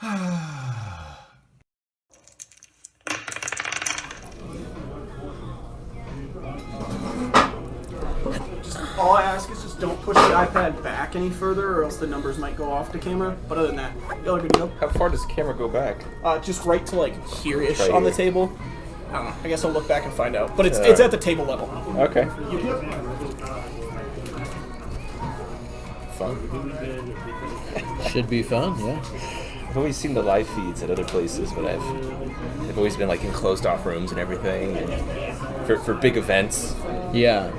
All I ask is just don't push the iPad back any further or else the numbers might go off the camera. But other than that, y'all are good to go. How far does the camera go back? Just right to like here-ish Right on the here. table. I don't know. I guess I'll look back and find out. But it's at the table level. Okay. Fun. Should be fun, yeah. I've always seen the live feeds at other places, but they've always been like in closed off rooms and everything, and for big events. Yeah.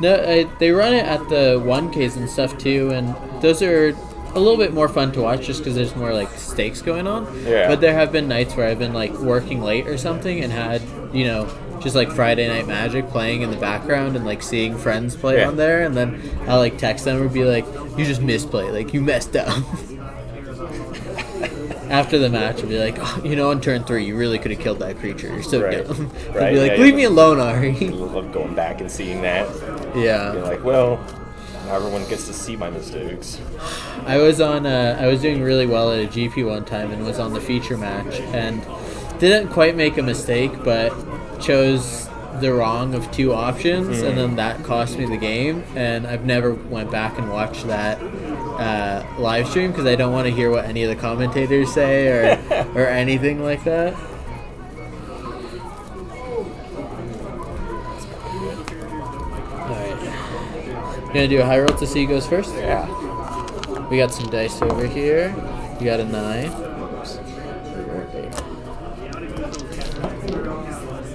No, they run it at the 1Ks and stuff too, and those are a little bit more fun to watch just because there's more like stakes going on. Yeah. But there have been nights where I've been like working late or something and had, just like Friday Night Magic playing in the background and like seeing friends play on there, and then I'll like text them or be like, "You just misplayed, like you messed up." After the match, I'll be like, on turn 3, you really could have killed that creature. You're so dumb. I'll be like, leave me alone, Ari. I love going back and seeing that. Yeah. You're like, well, not everyone gets to see my mistakes. I was doing really well at a GP one time and was on the feature match and didn't quite make a mistake, but chose the wrong of 2 options, and then that cost me the game. And I've never went back and watched that live stream because I don't want to hear what any of the commentators say or anything like that. Alright. You gonna do a high roll to see who goes first? Yeah. We got some dice over here. You got a 9.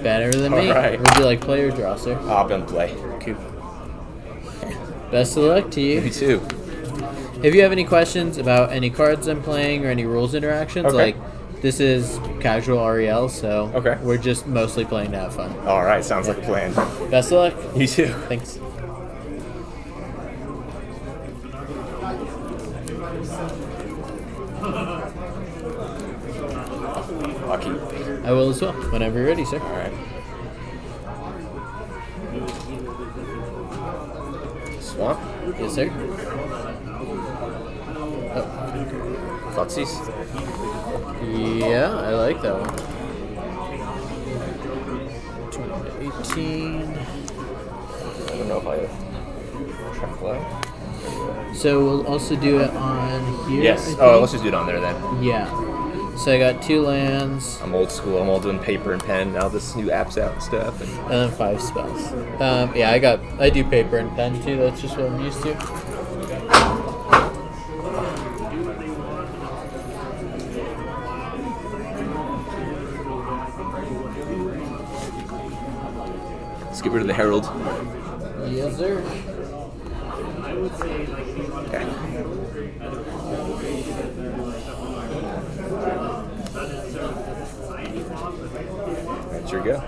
Better than me. Alright. Would you like play or draw, sir? I'm gonna play. Cool. Best of luck to you. Me too. If you have any questions about any cards I'm playing or any rules interactions, like this is casual REL, so we're just mostly playing to have fun. All right, sounds like a plan. Best of luck. You too. Thanks. Lucky. I will as well, whenever you're ready, sir. All right. Swamp. Yes, sir. Foxies. Yeah, I like that one. 20 to 18. I don't know if I track low. So we'll also do it on here. Yes. Oh, let's just do it on there then. Yeah. So I got 2 lands. I'm old school. I'm all doing paper and pen. Now this new app's out and stuff. And then 5 spells. Yeah, I do paper and pen too. That's just what I'm used to. Let's get rid of the Herald. Yes, sir. Okay. That's your go.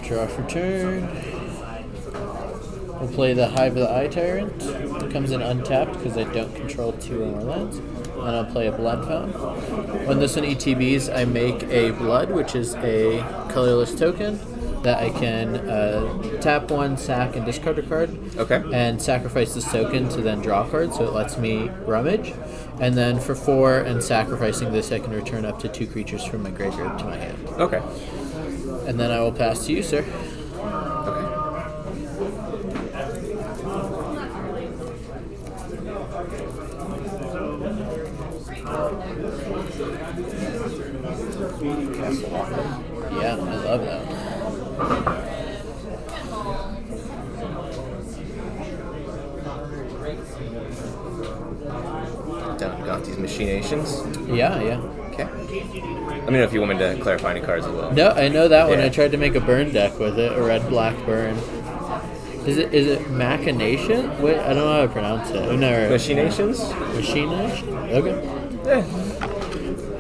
Draw for turn. We'll play the Hive of the Eye Tyrant. It comes in untapped because I don't control 2 or more lands. And I'll play a Blood Fountain. When this one ETBs, I make a Blood, which is a colorless token that I can tap 1, sack, and discard a card. Okay. And sacrifice this token to then draw a card, so it lets me rummage. And then for 4 and sacrificing this, I can return up to 2 creatures from my graveyard to my hand. Okay. And then I will pass to you, sir. Okay. Yeah, I love that one. Down got these machinations. Yeah. Okay. Let me know if you want me to clarify any cards as well. No, I know that one. Yeah. I tried to make a burn deck with it, a red-black burn. Is it Machination? Wait, I don't know how to pronounce it. I've never... Machinations? Machination? Okay. Yeah.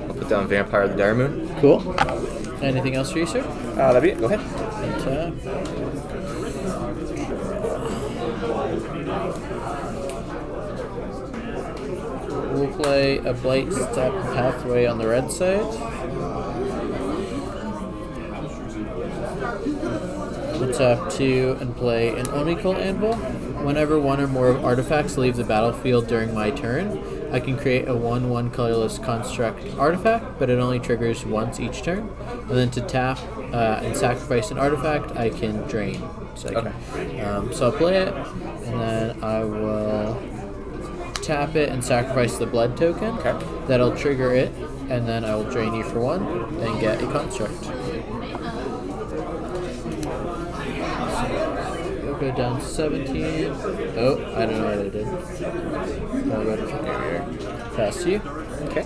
I'll put down Vampire of the Dire Moon. Cool. Anything else for you, sir? That'd be it. Go ahead. Tap. We'll play a Blight Step Pathway on the red side. We'll tap 2 and play an Onical Anvil. whenever one or more artifacts leave the battlefield during my turn, I can create a 1/1 colorless construct artifact, but it only triggers once each turn. And then to tap and sacrifice an artifact, I can drain. So I'll play it, and then I will tap it and sacrifice the blood token. Okay. That'll trigger it, and then I will drain you for 1 and get a construct. We'll go down to 17. Oh, I don't know what I did. I'll go to pass to you. Okay.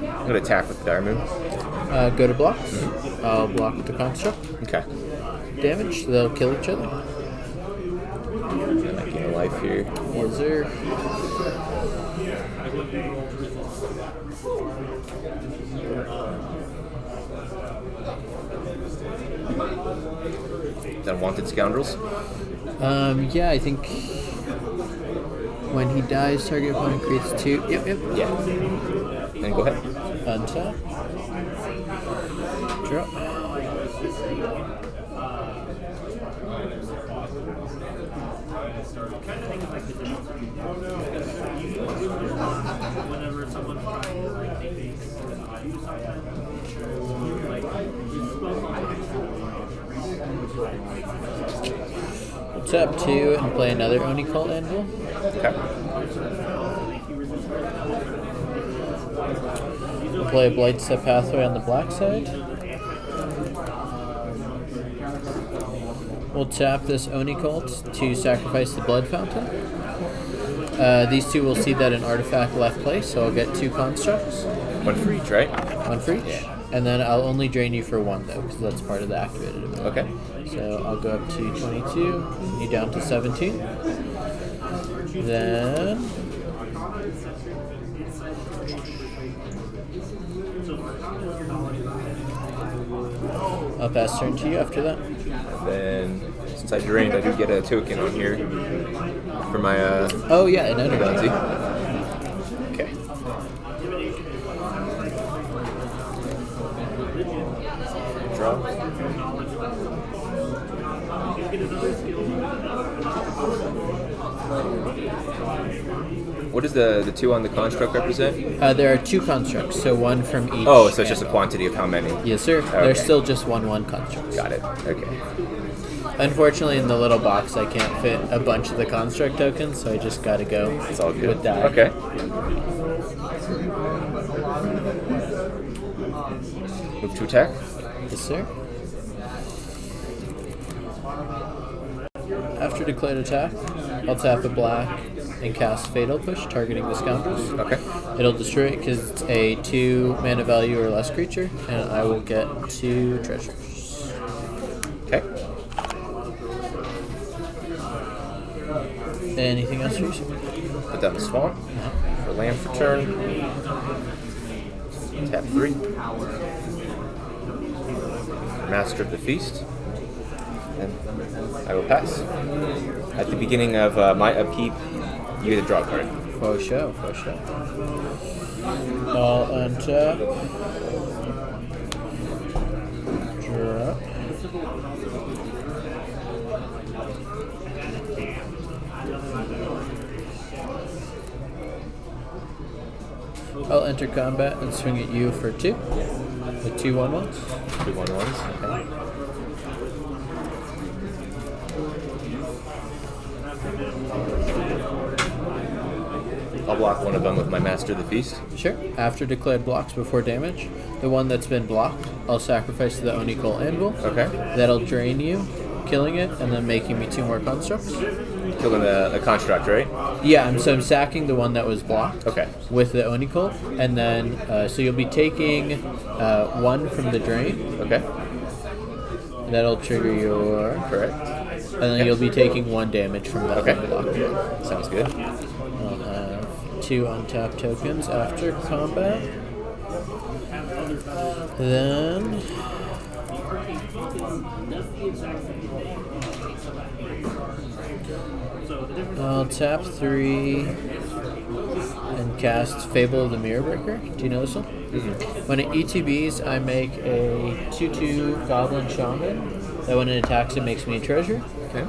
I'm gonna attack with the Dire Moon. Go to blocks. I'll block with the construct. Okay. Damage, so they'll kill each other. And I gain a life here. Yes, sir. Unwanted Scoundrels. Yeah, I think when he dies, target opponent creates 2. Yep. Yeah. And go ahead. Untap. Draw. We'll tap 2 and play another Oni Cult Anvil. Okay. We'll play a Blightstep Pathway on the black side. We'll tap this Oni Cult to sacrifice the Blood Fountain. These two will see that an artifact left place, so I'll get 2 constructs. 1 for each, right? 1 for each. Yeah. And then I'll only drain you for 1 though, because that's part of the activated ability. Okay. So I'll go up to 22, you down to 17. Then I'll pass turn to you after that. Then, since I drained, I do get a token on here for my Oh yeah, an energy. bounty. Okay. Draw. What does the 2 on the construct represent? There are 2 constructs, so 1 from each. Oh, so it's just a anvil. quantity of how many? Yes, sir. Okay. They're still just 1/1 constructs. Got it. Okay. Unfortunately, in the little box, I can't fit a bunch of the construct tokens, so I just gotta go It's all good. with that. Okay. Move to attack. Yes, sir. After declared attack, I'll tap a black and cast Fatal Push, targeting the Scoundrels. Okay. It'll destroy it because it's a 2 mana value or less creature, and I will get 2 treasures. Okay. Anything else for you? Put down the Swamp for land for turn. Tap 3. Master of the Feast. And I will pass. At the beginning of my upkeep, you get a draw card. For sure. I'll untap. Draw. I'll enter combat and swing at you for 2 with 2 1/1s. 2 1/1s. Okay. I'll block one of them with my Master of the Feast. Sure. After declared blocks before damage, the one that's been blocked, I'll sacrifice to the Oni-Cole Anvil. Okay. That'll drain you, killing it, and then making me 2 more constructs. Killing the construct, right? Yeah, I'm sacking the one that was blocked. Okay. With the Oni-Cole, and then so you'll be taking 1 from the drain. Okay. That'll trigger your. Correct. And then you'll be taking 1 damage from that unblocked one. Sounds good. I'll have 2 untapped tokens after combat. Then I'll tap 3 and cast Fable of the Mirror Breaker. Do you know this one? Mm-hmm. When it ETBs, I make a 2/2 Goblin Shaman. That when it attacks, it makes me a treasure. Okay.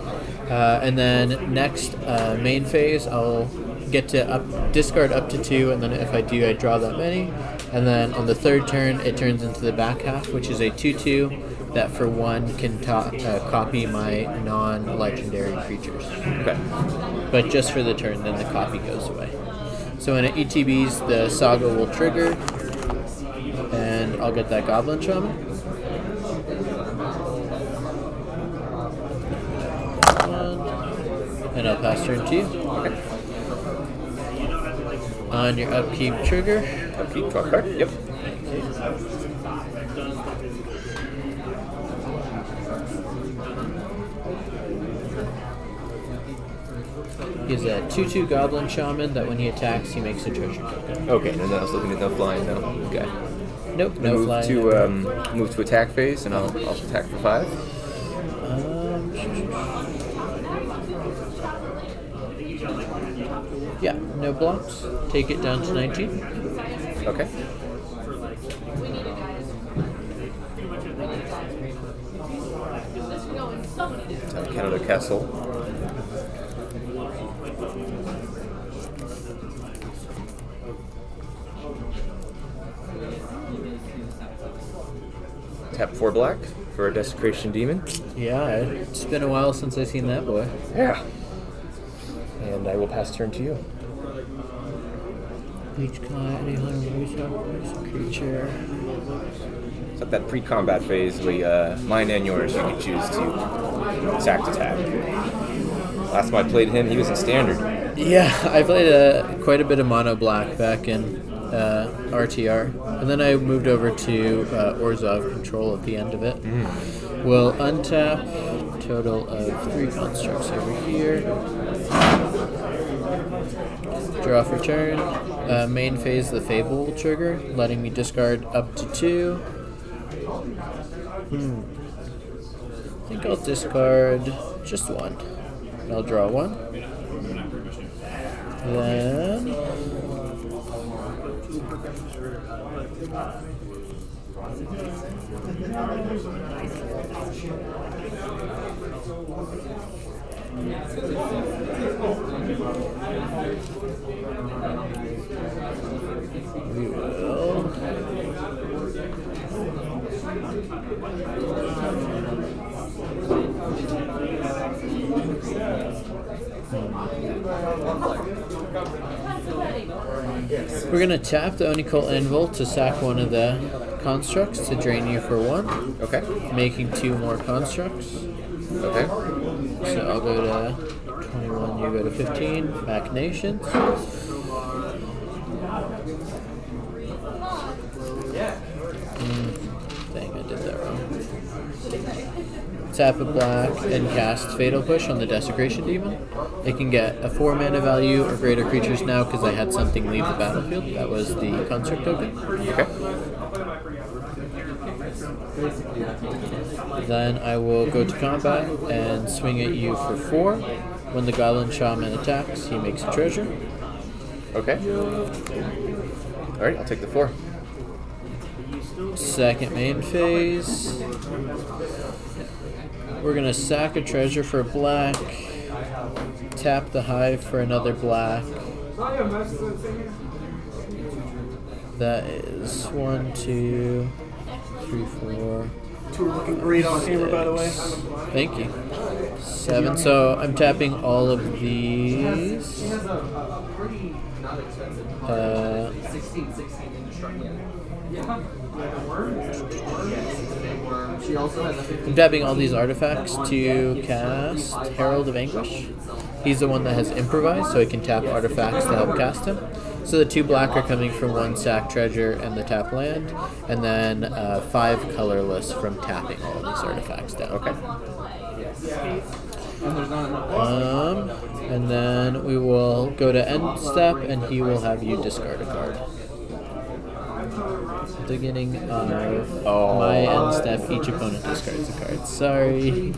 And then next main phase, I'll get to discard up to 2, and then if I do, I draw that many. And then on the 3rd turn, it turns into the back half, which is a 2/2 that for 1 can copy my non-legendary creatures. Okay. But just for the turn, then the copy goes away. So when it ETBs, the Saga will trigger, and I'll get that Goblin Shaman. And I'll pass turn to you. Okay. On your upkeep trigger. Upkeep, draw a card. Yep. He's a 2/2 Goblin Shaman that when he attacks, he makes a treasure token. Okay, and then I was looking at no flying now. Okay. Nope, no move flying. to move to attack phase, and I'll attack for 5. Yeah, no blocks. Take it down to 19. Okay. Canada Castle. Tap 4 black for a Desecration Demon. Yeah, it's been a while since I've seen that boy. Yeah. And I will pass turn to you. Each creature. So at that pre-combat phase, we mine and yours, you can choose to sack to tap. Last time I played him, he was in standard. Yeah, I played quite a bit of mono black back in RTR, and then I moved over to Orzhov Control at the end of it. We'll untap, total of 3 constructs over here. Draw for turn. Main phase, the Fable will trigger, letting me discard up to 2. I think I'll discard just 1. I'll draw 1. Then we will we're going to tap the Oni-Cole Anvil to sack one of the constructs to drain you for 1. Okay. Making 2 more constructs. Okay. So I'll go to 21, you go to 15. Machinations. Dang, I did that wrong. Tap a black and cast Fatal Push on the Desecration Demon. It can get a 4 mana value or greater creatures now because I had something leave the battlefield. That was the construct token. Okay. Then I will go to combat and swing at you for 4. When the Goblin Shaman attacks, he makes a treasure. Okay. Alright, I'll take the 4. Second main phase. We're going to sack a treasure for black. Tap the hive for another black. That is 1, 2, 3, 4. 2 are looking great on camera, by the way. Thank you. 7. So I'm tapping all of these. I'm dabbing all these artifacts to cast Herald of Anguish. He's the one that has improvised, so he can tap artifacts to help cast him. So the 2 black are coming from 1 sack treasure and the tap land, and then 5 colorless from tapping all of these artifacts down. Okay. And then we will go to end step, and he will have you discard a card. Beginning of my end step, each opponent discards a card. Sorry.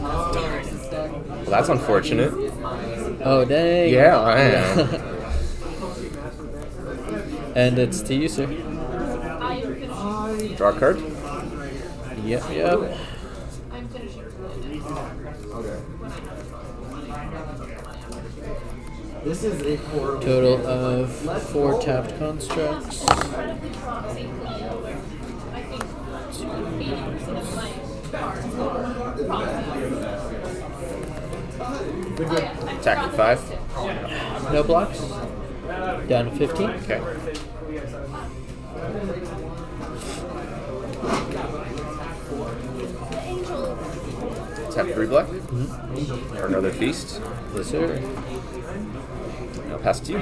Well, that's unfortunate. Oh, dang. Yeah, I am. And it's to you, sir. Draw a card. Yep. This is a horrible. Total of 4 tapped constructs. Attack for 5. No blocks. Down to 15. Okay. Tap 3 black. For another feast. Yes, sir. I'll pass it to you.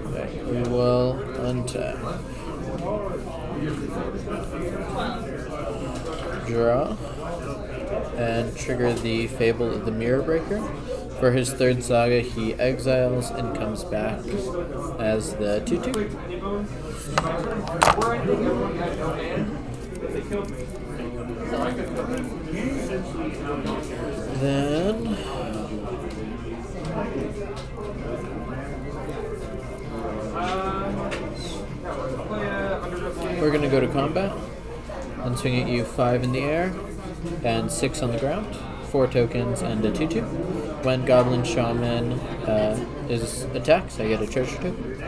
Okay, we will untap. Draw. And trigger the Fable of the Mirror Breaker. For his 3rd saga, he exiles and comes back as the 2/2. Then we're going to go to combat and swing at you 5 in the air and 6 on the ground. 4 tokens and a 2/2. When Goblin Shaman is attacked, I get a treasure token.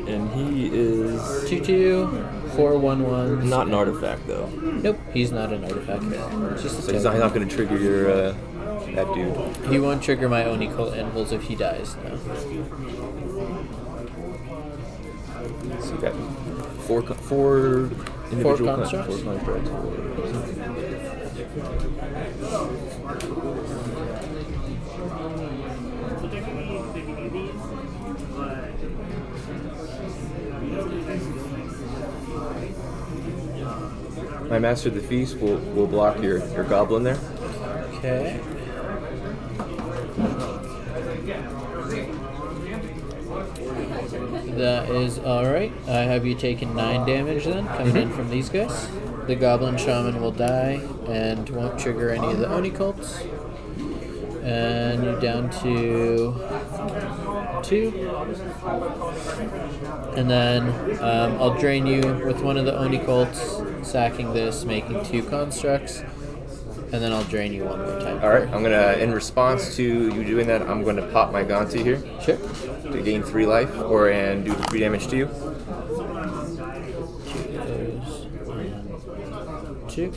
And he is 2/2, 4/1/1. not an artifact, though. Nope, he's not an artifact. It's just a So he's token. not going to trigger your that dude. He won't trigger my Oni Cult Anvils if he dies. No. So you got four individual constructs? 4 constructs. My Master of the Feast will block your goblin there. Okay. That is alright. I have you taken 9 damage then, coming in from these guys. The Goblin Shaman will die and won't trigger any of the Oni cults. And you're down to 2. And then I'll drain you with one of the Oni cults, sacking this, making 2 constructs. And then I'll drain you one more time. All right, I'm gonna, in response to you doing that, I'm gonna pop my Ganti here Sure. to gain 3 life, and do 3 damage to you. 2.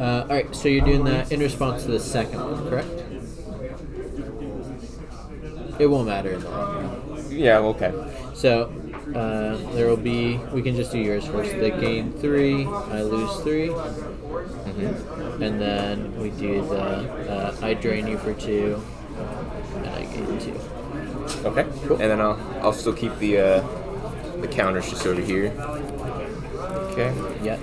Alright, so you're doing that in response to the second one, correct? It won't matter in the long run. Yeah, okay. So, there will be, we can just do yours first. They gain 3, I lose 3. And then we do the, I drain you for 2, and I gain 2. Okay. Cool. And then I'll still keep the counters just over here. Okay. Yeah.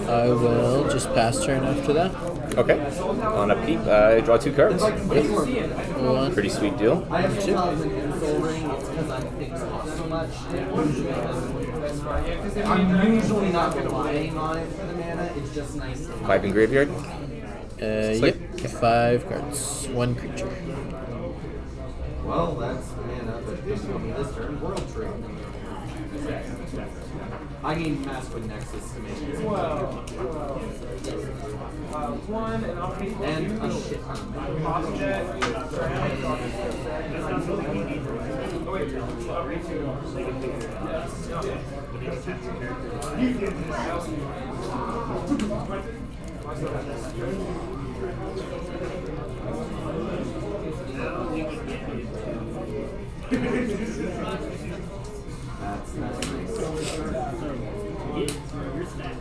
I will just pass turn after that. Okay. On a peep, I draw 2 cards. 1, Pretty sweet deal. 2. I'm usually not relying on it for the mana. It's just nice. 5 in graveyard. Yep. 5 cards. 1 creature. Well, that's man up at this turn. World Trade. I need Master Nexus to make it. One, and I'll pay And a shit ton That's nice.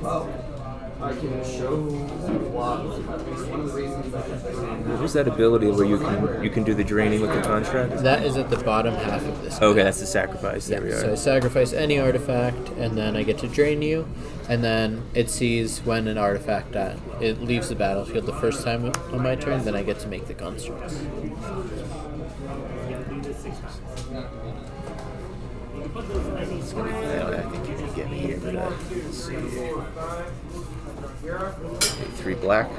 Well, I can show what one of the reasons that Where's that ability where you can do the draining with the construct? That is at the bottom half of this. Okay, that's the sacrifice. There we are. So I sacrifice any artifact, and then I get to drain you, and then it sees when an artifact it leaves the battlefield the first time on my turn, then I get to make the constructs. I think you can get me here, but let's see. 3 black.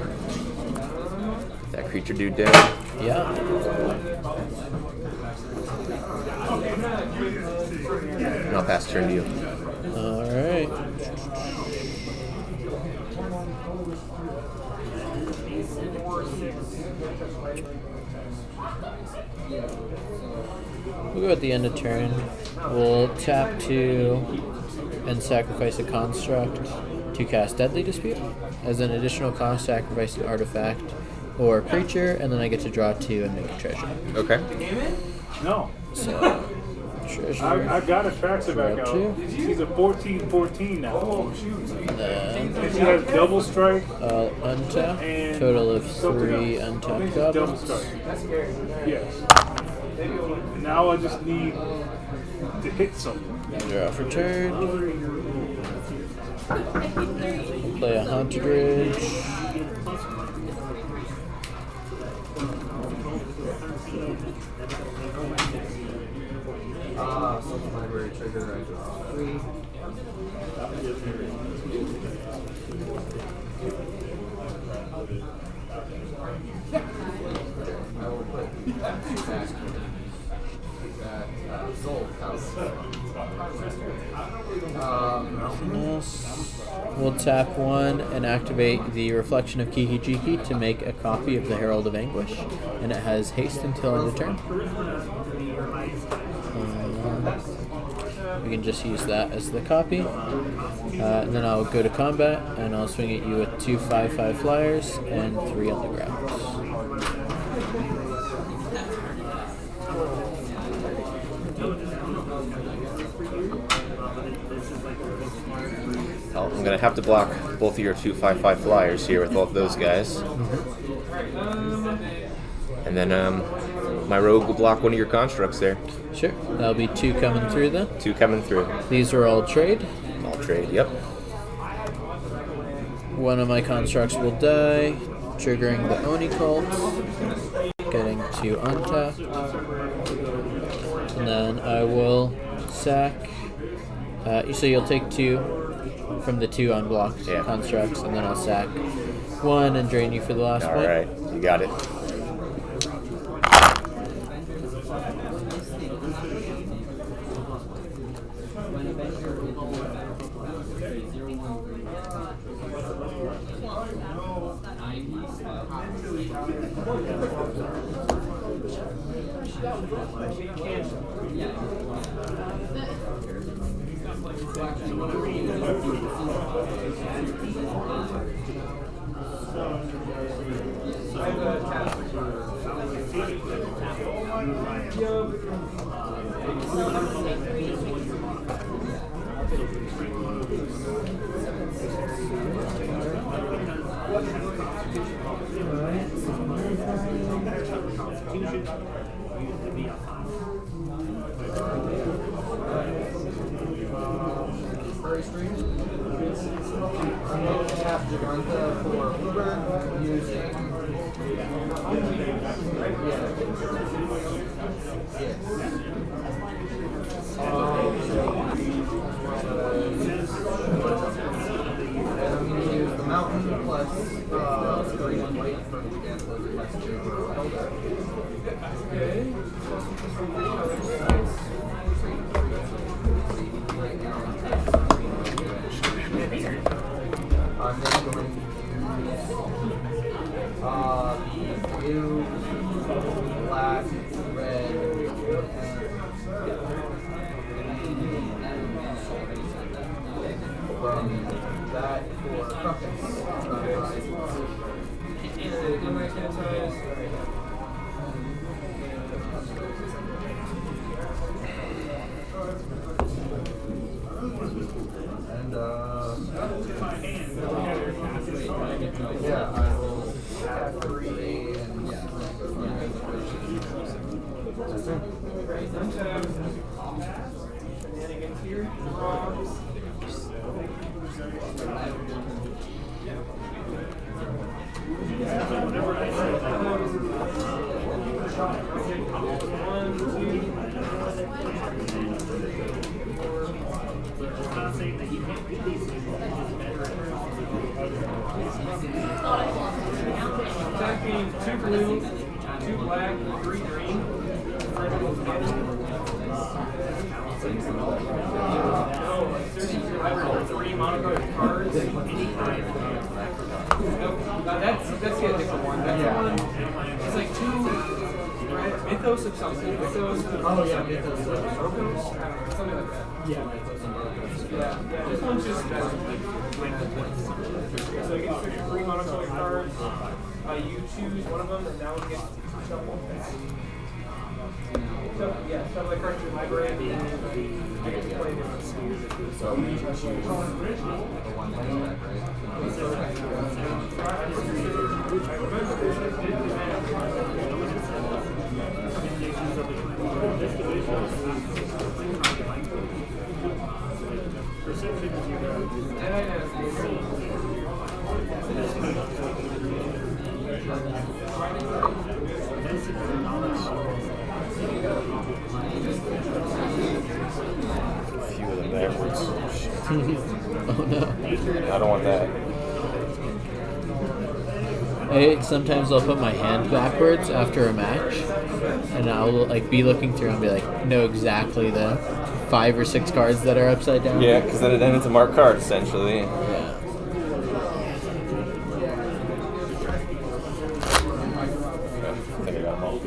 That creature dude down. Yeah. And I'll pass turn to you. Alright. We'll go at the end of turn. We'll tap 2 and sacrifice a construct to cast Deadly Dispute. As an additional cost, sacrifice an artifact or creature, and then I get to draw 2 and make a treasure. Okay. No. So, treasure. I got a Traxa back Draw out. 2. She's a 14/14 now. Then And she has double strike. I'll untap. And Total of something 3 else. untapped Double goblins. strike. Yes. And now I just need to hit something. Draw for turn. Play a Haunted Ridge. Social library trigger. I draw 3. I will put back that soul house. We'll tap 1 and activate the Reflection of Kiki-Jiki to make a copy of the Herald of Anguish, and it has haste until end of turn. We can just use that as the copy. And then I'll go to combat, and I'll swing at you with 2 5/5 flyers and 3 on the ground. I'm going to have to block both of your 2/5/5 flyers here with all of those guys. And then my rogue will block one of your constructs there. Sure, that'll be 2 coming through then. 2 coming through. These are all trade. I'll trade, yep. One of my constructs will die, triggering the Oni cult, getting to untap, and then I will sack. So you'll take 2 from the 2 unblocked constructs, and then I'll sack 1 and drain you for the last All point. right, you got it. Very strange. Tap Giganta for Uber using. And I'm going to use the mountain plus green and white for I'm then going to use blue, black, red, from that for compass. And yeah, I will have 3 and Attacking 2 blue, 2 black, 3 green. Three monocolored cards. That's the different one. That's the one. It's like 2 red mythos of something. Mythos. oh yeah, mythos. Something like that. Yeah. This one's just so you get 3 monocolored cards. You choose one of them, and now we get to shuffle. So yeah, shuffle the cards to my brand. I get to play different spheres. So we choose the one Few of them backwards. Oh no. I don't want that. Sometimes I'll put my hand backwards after a match, and I'll like be looking through and be like, know exactly the 5 or 6 cards that are upside down. Yeah, because then it's a marked card essentially. Yeah. I think I got them all.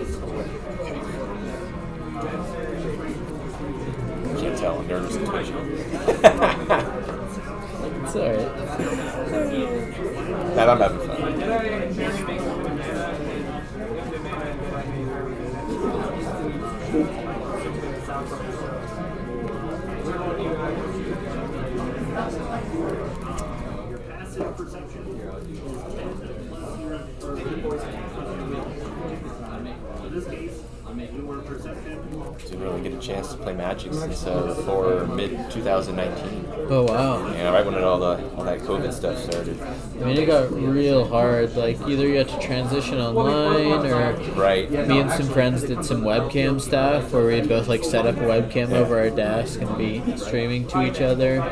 Can't tell. I'm nervous and twitchy. It's alright. Nah, I'm having fun. Your passive perception in this case, you were perception. Didn't really get a chance to play Magic since before mid 2019. Oh wow. Yeah, right when all that COVID stuff started. I mean, it got real hard. Like, either you had to transition online, or Right. me and some friends did some webcam stuff where we'd both like set up a webcam over our desk and be streaming to each other.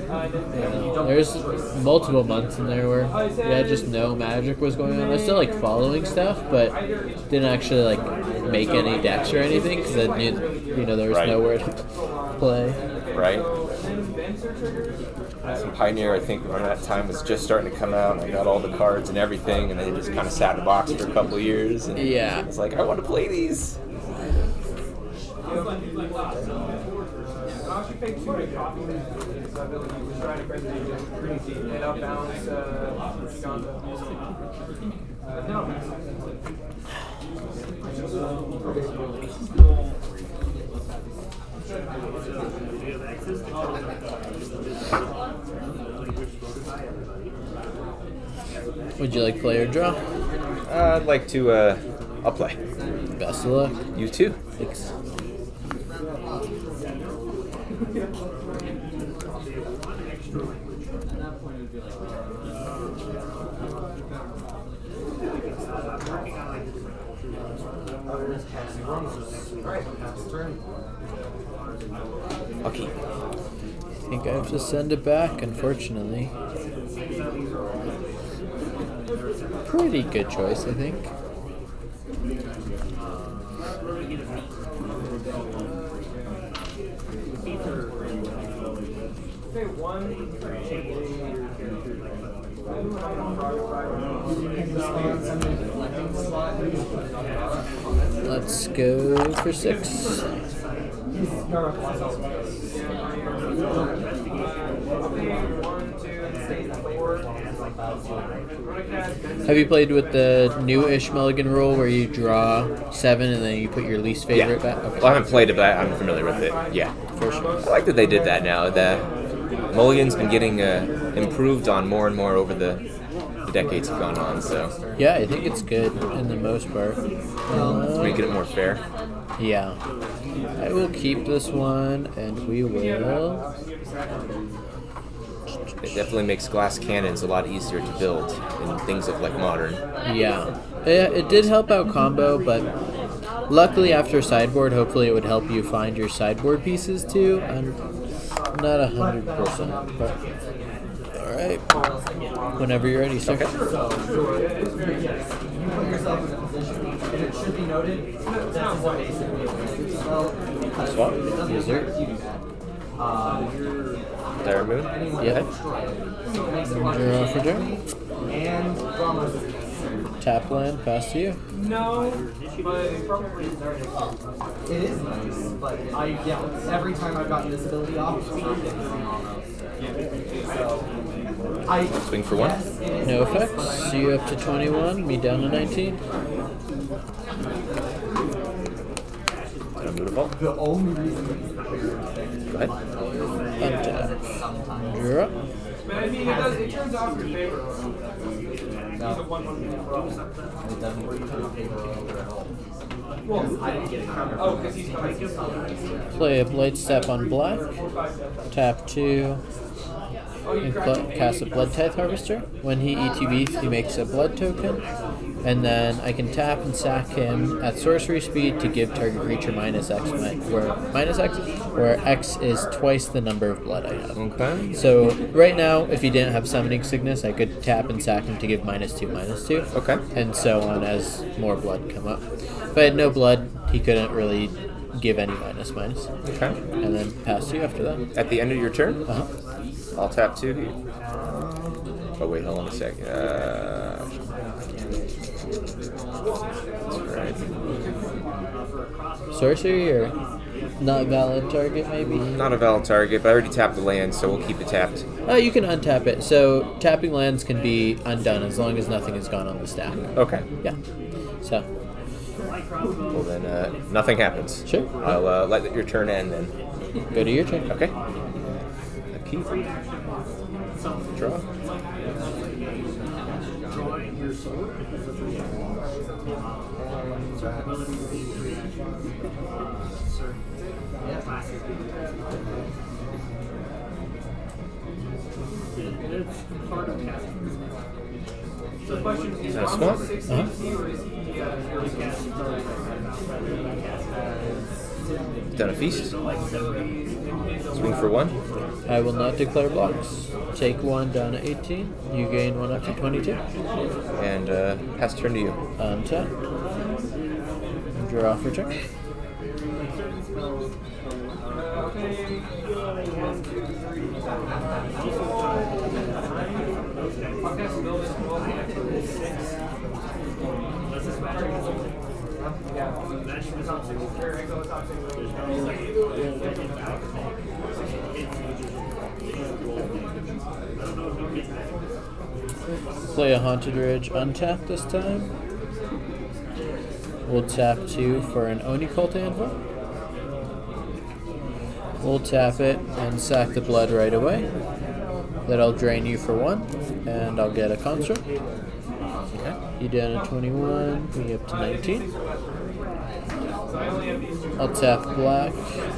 Yeah, there's multiple months in there where just no Magic was going on. I was still like following stuff, but didn't actually like make any decks or anything because I knew, there was Right. nowhere to play. Right? Some Pioneer, I think, around that time was just starting to come out, and I got all the cards and everything, and they just kind of sat in a box for a couple of years. And Yeah. I was like, I want to play these. Would you like play or draw? I'd like to, I'll play. Best of luck. You too. Thanks. Okay. I think I have to send it back, unfortunately. Pretty good choice, I think. Okay, one. Let's go for 6. Have you played with the new-ish mulligan rule where you draw 7 and then you put your least favorite back? Okay. Well, I haven't played it, but I'm familiar with it. Yeah, For sure. I like that they did that now. The mulligan's been getting improved on more and more over the decades have gone on, so Yeah, I think it's good in the most part. it's making it more fair. Yeah. I will keep this one, and we will... It definitely makes glass cannons a lot easier to build in things of like modern. Yeah. It did help out combo, but luckily after sideboard, hopefully it would help you find your sideboard pieces too. I'm not 100%, but... Alright. Whenever you're ready, sir. You put yourself in a position, and it should be noted that's what basically Swap. Yes, sir. Dire Moon. Yep. Draw Draw for turn. and drama. Tap land, pass to you. No, but it probably is It is nice, but every time I've gotten this ability off, it's so I Swing for 1. yes, it is No nice, effects. but I So you up to 21, me down to 19. Gonna move the vault. the only reason Go ahead. Untap. Draw. But I mean, it turns off your favor. He's a 1/1 it doesn't work in favor at all. Well, I didn't get it countered. oh, because he's coming. Play a Blade Step on black. Tap 2. And cast a Blood Tithe Harvester. When he ETBs, he makes a blood token. And then I can tap and sack him at sorcery speed to give target creature -X, where X is twice the number of blood I have. Okay. So right now, if he didn't have Summoning Sickness, I could tap and sack him to give -2/-2. Okay. And so on as more blood come up. If I had no blood, he couldn't really give any -/. Okay. And then pass you after that. At the end of your turn, Uh-huh. I'll tap 2. Oh wait, hold on a second. That's right. Sorcery or not valid target, maybe? Not a valid target, but I already tapped the land, so we'll keep it tapped. Oh, you can untap it. So tapping lands can be undone as long as nothing has gone on the stack. Okay. Yeah. So, Well then, nothing happens. Sure. I'll let your turn end then. go to your turn. Okay. A key. Draw. So the question is, Is that a swamp? 60 Uh-huh. or is he Done a feast. Swing for 1. I will not declare blocks. Take 1 down to 18. You gain 1 up to 22. And pass turn to you. Untap. Draw for turn. Play a Haunted Ridge untap this time. We'll tap 2 for an Oni Cult Anvil. We'll tap it and sack the blood right away. That'll drain you for 1, and I'll get a construct. Okay. You down to 21, me up to 19. I'll tap black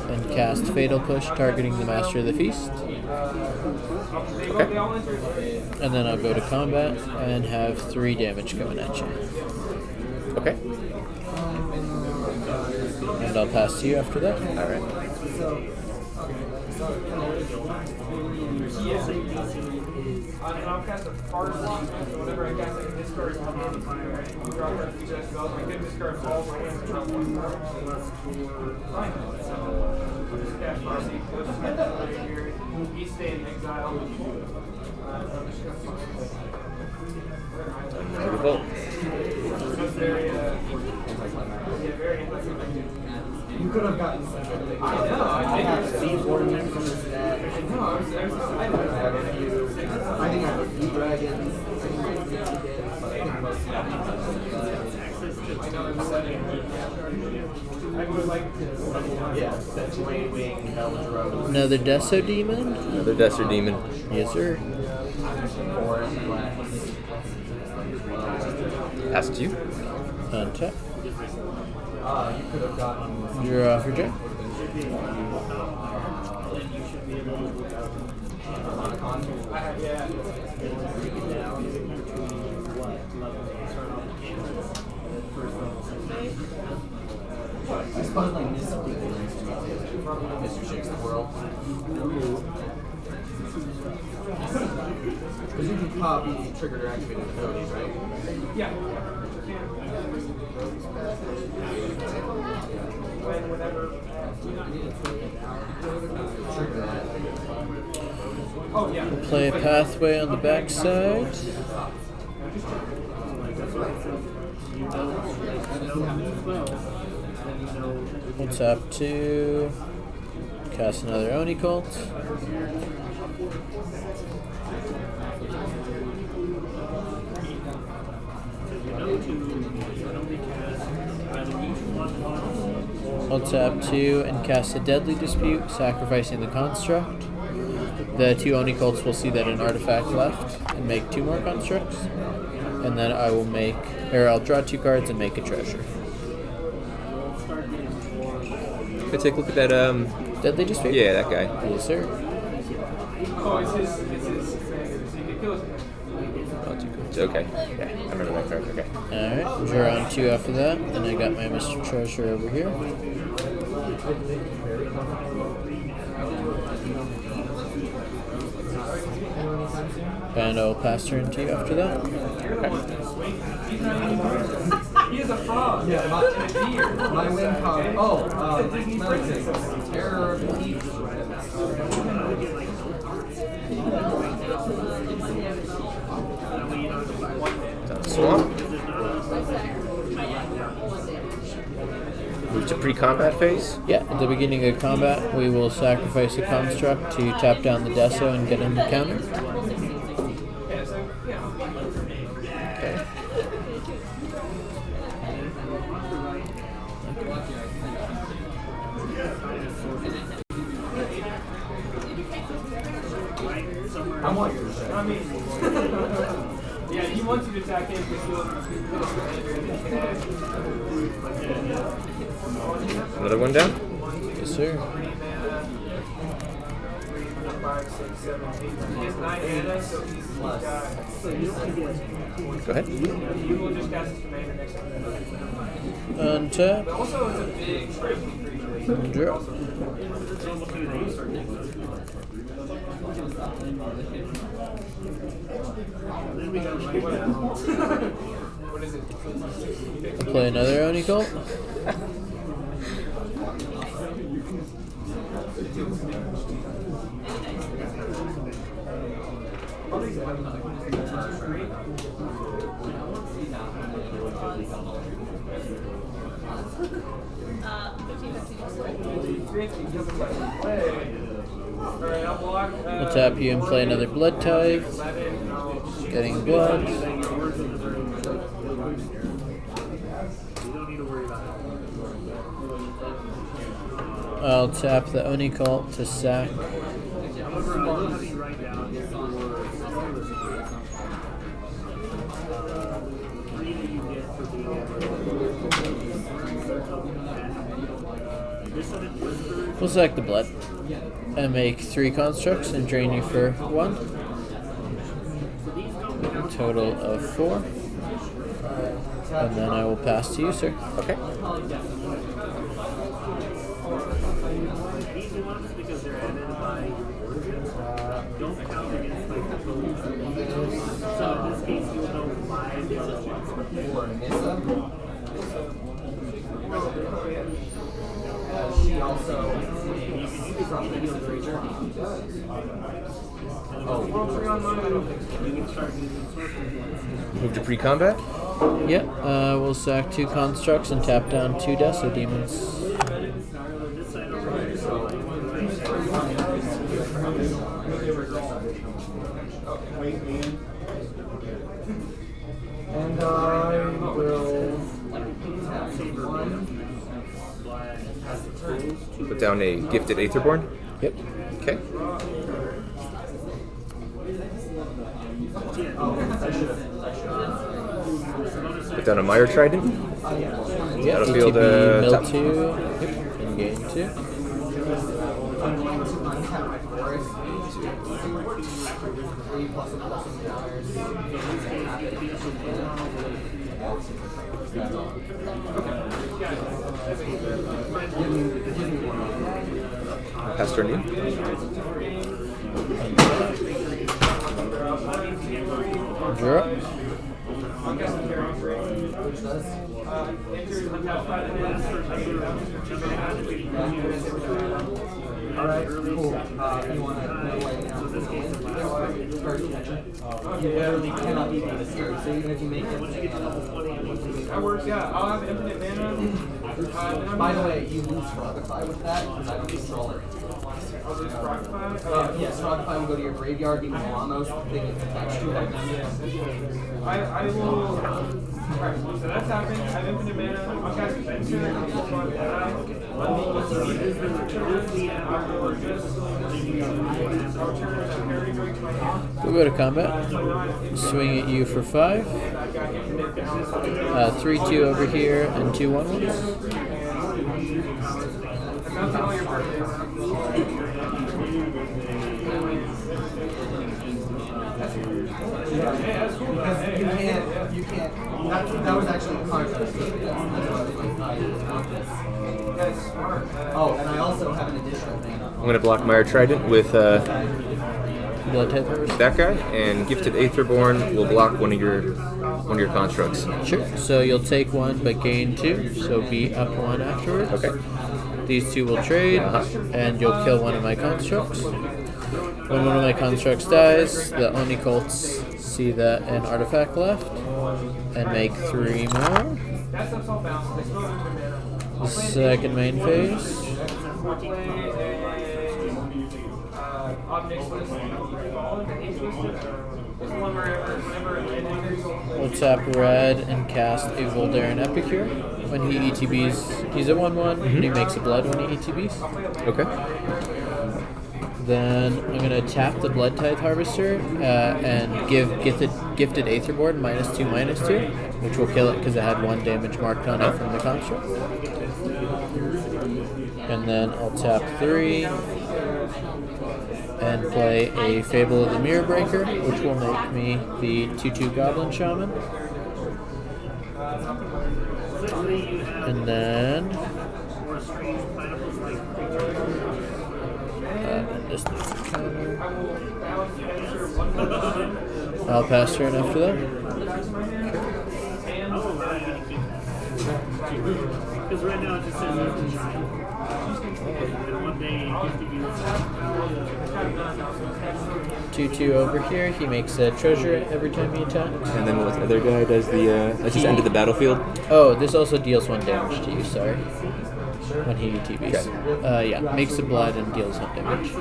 and cast Fatal Push, targeting the Master of the Feast. Okay. And then I'll go to combat and have 3 damage coming at you. Okay. And I'll pass to you after that. All right. I'll cast a fart block, so whenever I cast, I can discard draw cards if you guys go. I can discard all my hands and drop 1 card. Fine. He's staying in exile. Another vote. You could have gotten such a big. I know, I have did. seed ornaments from his dad. No, I think I have a few. I think I have a few dragons. I think I have 50 bits, but I think most of them I would like to. yeah, that Blade Wing, Meldrose, Another Deso Demon? Another Desert Demon. Yes, sir. Forest Blast. Pass to you. Untap. You could have gotten. Draw for Jack. I suppose like this Mr. Shakes the World. Because you can copy triggered or activated abilities, right? Yeah. Whenever. Trigger that. Oh, yeah. Play a Pathway on the backside. What's up to cast another Oni Cult? I'll tap 2 and cast a Deadly Dispute, sacrificing the construct. The 2 Oni Cults will see that an artifact left and make 2 more constructs. And then I will make, or I'll draw 2 cards and make a treasure. Can I take a look at that? Deadly Dispute? Yeah, that guy. Yes, sir. Oh, it's his. It kills him. Oh, 2 cards. Okay. Yeah, I remember that card. Okay. Alright, draw on 2 after that. Then I got my Mr. Treasure over here. And I'll pass turn to you after that. He is a frog. Yeah, my win card. Oh, Terror of the Heat. Swamp. Move to pre-combat phase. Yeah, at the beginning of combat, we will sacrifice a construct to tap down the Deso and get him to counter. Okay. I want your shit. I mean, yeah, he wants you to attack him because Another one down. Yes, sir. 5, 6, 7, 8. He has 9 mana, so he's got. Go ahead. You will just cast his commander next time. Untap. But also, it's a big striking creature. Draw. What is it? Play another Oni Cult. We'll tap you and play another Blood Tithe. Getting blood. I'll tap the Oni Cult to sack. We'll select the blood and make 3 constructs and drain you for 1. A total of 4. And then I will pass to you, sir. Okay. For Nissa. he also from the creature. Move to pre-combat. Yep. We'll sack 2 constructs and tap down 2 Deso Demons. And I will Put down a Gifted Aetherborn. Yep. Okay. Put down a Mire Trident. Yep. Battlefield, ETB mill top. 2. Yep. And gain 2. I'm going to untap my forest. 3 plus Pass turn in. Draw. Alright, cool. You want to lay down first catcher? You literally cannot be disturbed, so even if you make it. That works, yeah. I'll have infinite mana. By the way, you lose Frogify with that, because I don't control it. I'll lose Frogify. Yes, Frogify will go to your graveyard, you will almost think it's attached to it. I will. Alright, so that's happening. I have infinite mana. I'll cast Venture and I'll pull my Jedi. I will just. We'll go to combat. Swing at you for 5. 3/2 over here and 2 1/1s. Because you can't, that was actually a contract. Oh, and I also have an additional mana. I'm gonna block Mire Trident with Blood type first. that guy, and Gifted Aetherborn will block one of your constructs. Sure. So you'll take 1 but gain 2. So be up 1 afterwards. Okay. These 2 will trade, and you'll kill 1 of my constructs. When 1 of my constructs dies, the Oni Colts see that an artifact left, and make 3 more. Second main phase. We'll tap red and cast a Voldaren Epicure. When he ETBs, he's a 1/1, and he makes a blood when he ETBs. Okay. Then I'm going to tap the Blood Tithe Harvester and give Gifted Aetherborn -2/-2, which will kill it because it had 1 damage marked on it from the construct. And then I'll tap 3 and play a Fable of the Mirror Breaker, which will make me the 2/2 Goblin Shaman. And then this needs a counter. I'll pass turn after that. Because right now it just says one day 2/2 over here. He makes a treasure every time he attacks. And then what the other guy does that just ended the battlefield. Oh, this also deals 1 damage to you, sorry. When he ETBs. Yeah, makes a blood and deals 1 damage.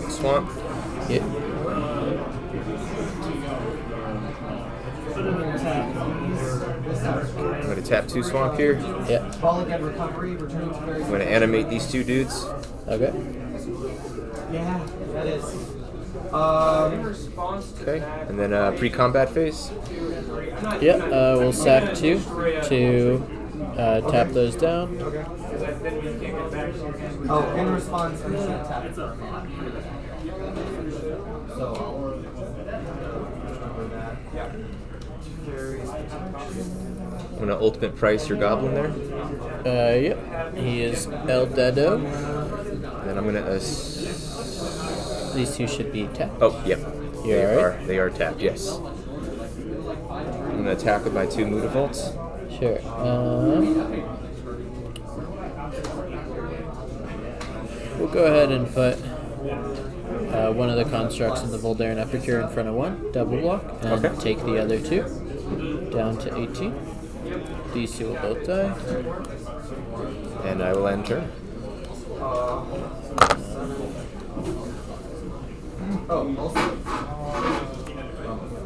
Swamp. Yeah. I'm going to tap 2 swamp here. Yeah. Ball again, recovery, returning to very. I'm going to animate these 2 dudes. Okay. Yeah, that is. Okay. And then pre-combat phase. Yeah, we'll sack 2 to tap those down. Oh, in response, I'm just going to tap it for a mana. So I'll remember that. Yeah. Fairies protection. I'm gonna ultimate price your goblin there. Yep. He is El Dedo. Then I'm gonna. These two should be tapped. Oh, yep. You're They are tapped. Yes. I'm gonna attack with my 2 Mutavolts. Sure. We'll go ahead and put one of the constructs in the Voldaren Epicure in front of one, double block, and Okay. take the other 2 down to 18. These 2 will both die. And I will end turn.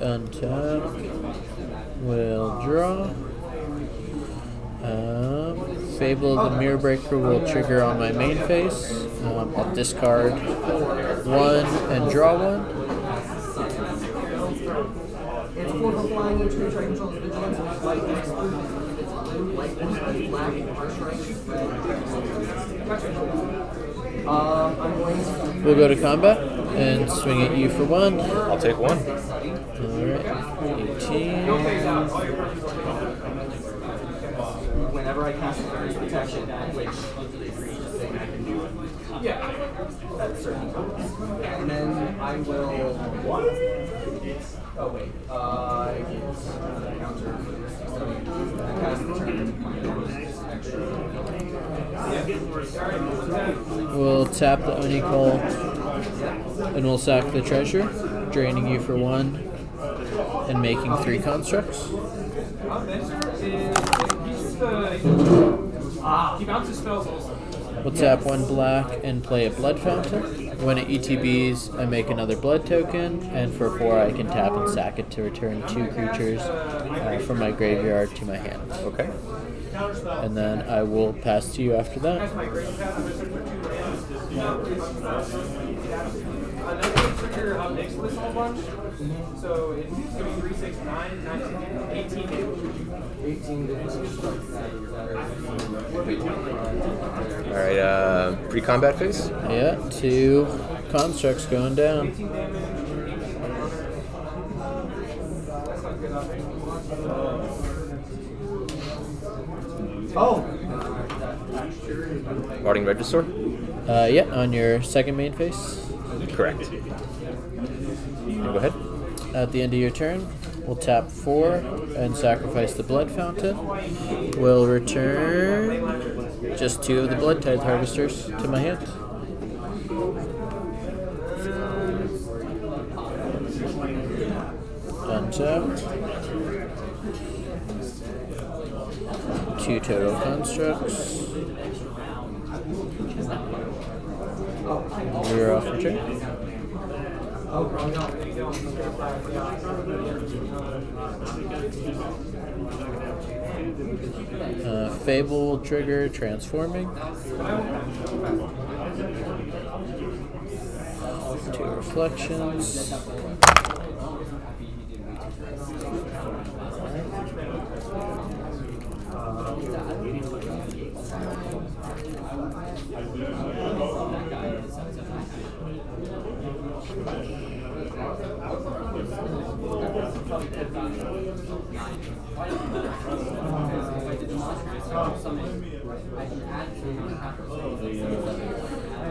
Untap. We'll draw. Fable of the Mirror Breaker will trigger on my main phase. I'll discard 1 and draw 1. It's 4 for flying, each creature controls vigilance and flight is excluded. If it's blue, light blue, black, or strike. I'm going to. We'll go to combat and swing at you for 1. I'll take 1. Alright, 18. Whenever I cast a Fairy's Protection, which that's certain. And then I will. Oh wait, I get counter. I cast the turn. We'll tap the Oni-Call and we'll sack the treasure, draining you for 1 and making 3 constructs. He bounces spells also. We'll tap 1 black and play a Blood Fountain. When it ETBs, I make another blood token, and for 4 I can tap and sack it to return 2 creatures from my graveyard to my hand. Okay. And then I will pass to you after that. Another trigger next to this whole bunch. So it's going to be 3, 6, 9, 19, 18 Alright, pre-combat phase? Yeah, 2 constructs going down. Oh! Guarding Regisaur? Yeah, on your second main phase. Correct. Go ahead. At the end of your turn, we'll tap 4 and sacrifice the Blood Fountain. We'll return just 2 of the Blood Tithe Harvesters to my hand. Untap. 2 total constructs. You're off return. Fable will trigger transforming. 2 reflections.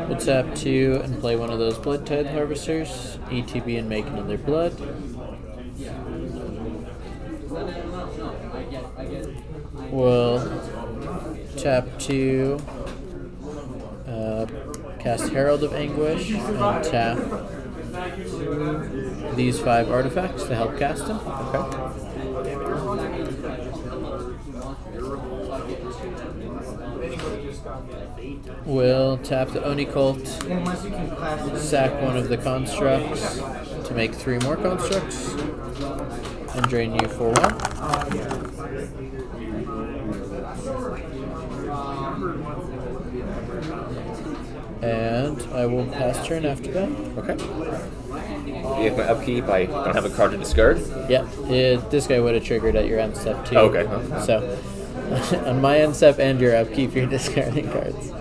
We'll tap 2 and play one of those Blood Tithe Harvesters, ETB and make another blood. We'll tap 2, cast Herald of Anguish, and tap these 5 artifacts to help cast them. Okay. We'll tap the Oni Cult, sack one of the constructs to make 3 more constructs, and drain you for 1. And I will pass turn after that. Okay. You have my upkeep. I don't have a card to discard. Yep, this guy would have triggered at your end step too. Okay. So, on my end step and your upkeep, you're discarding cards.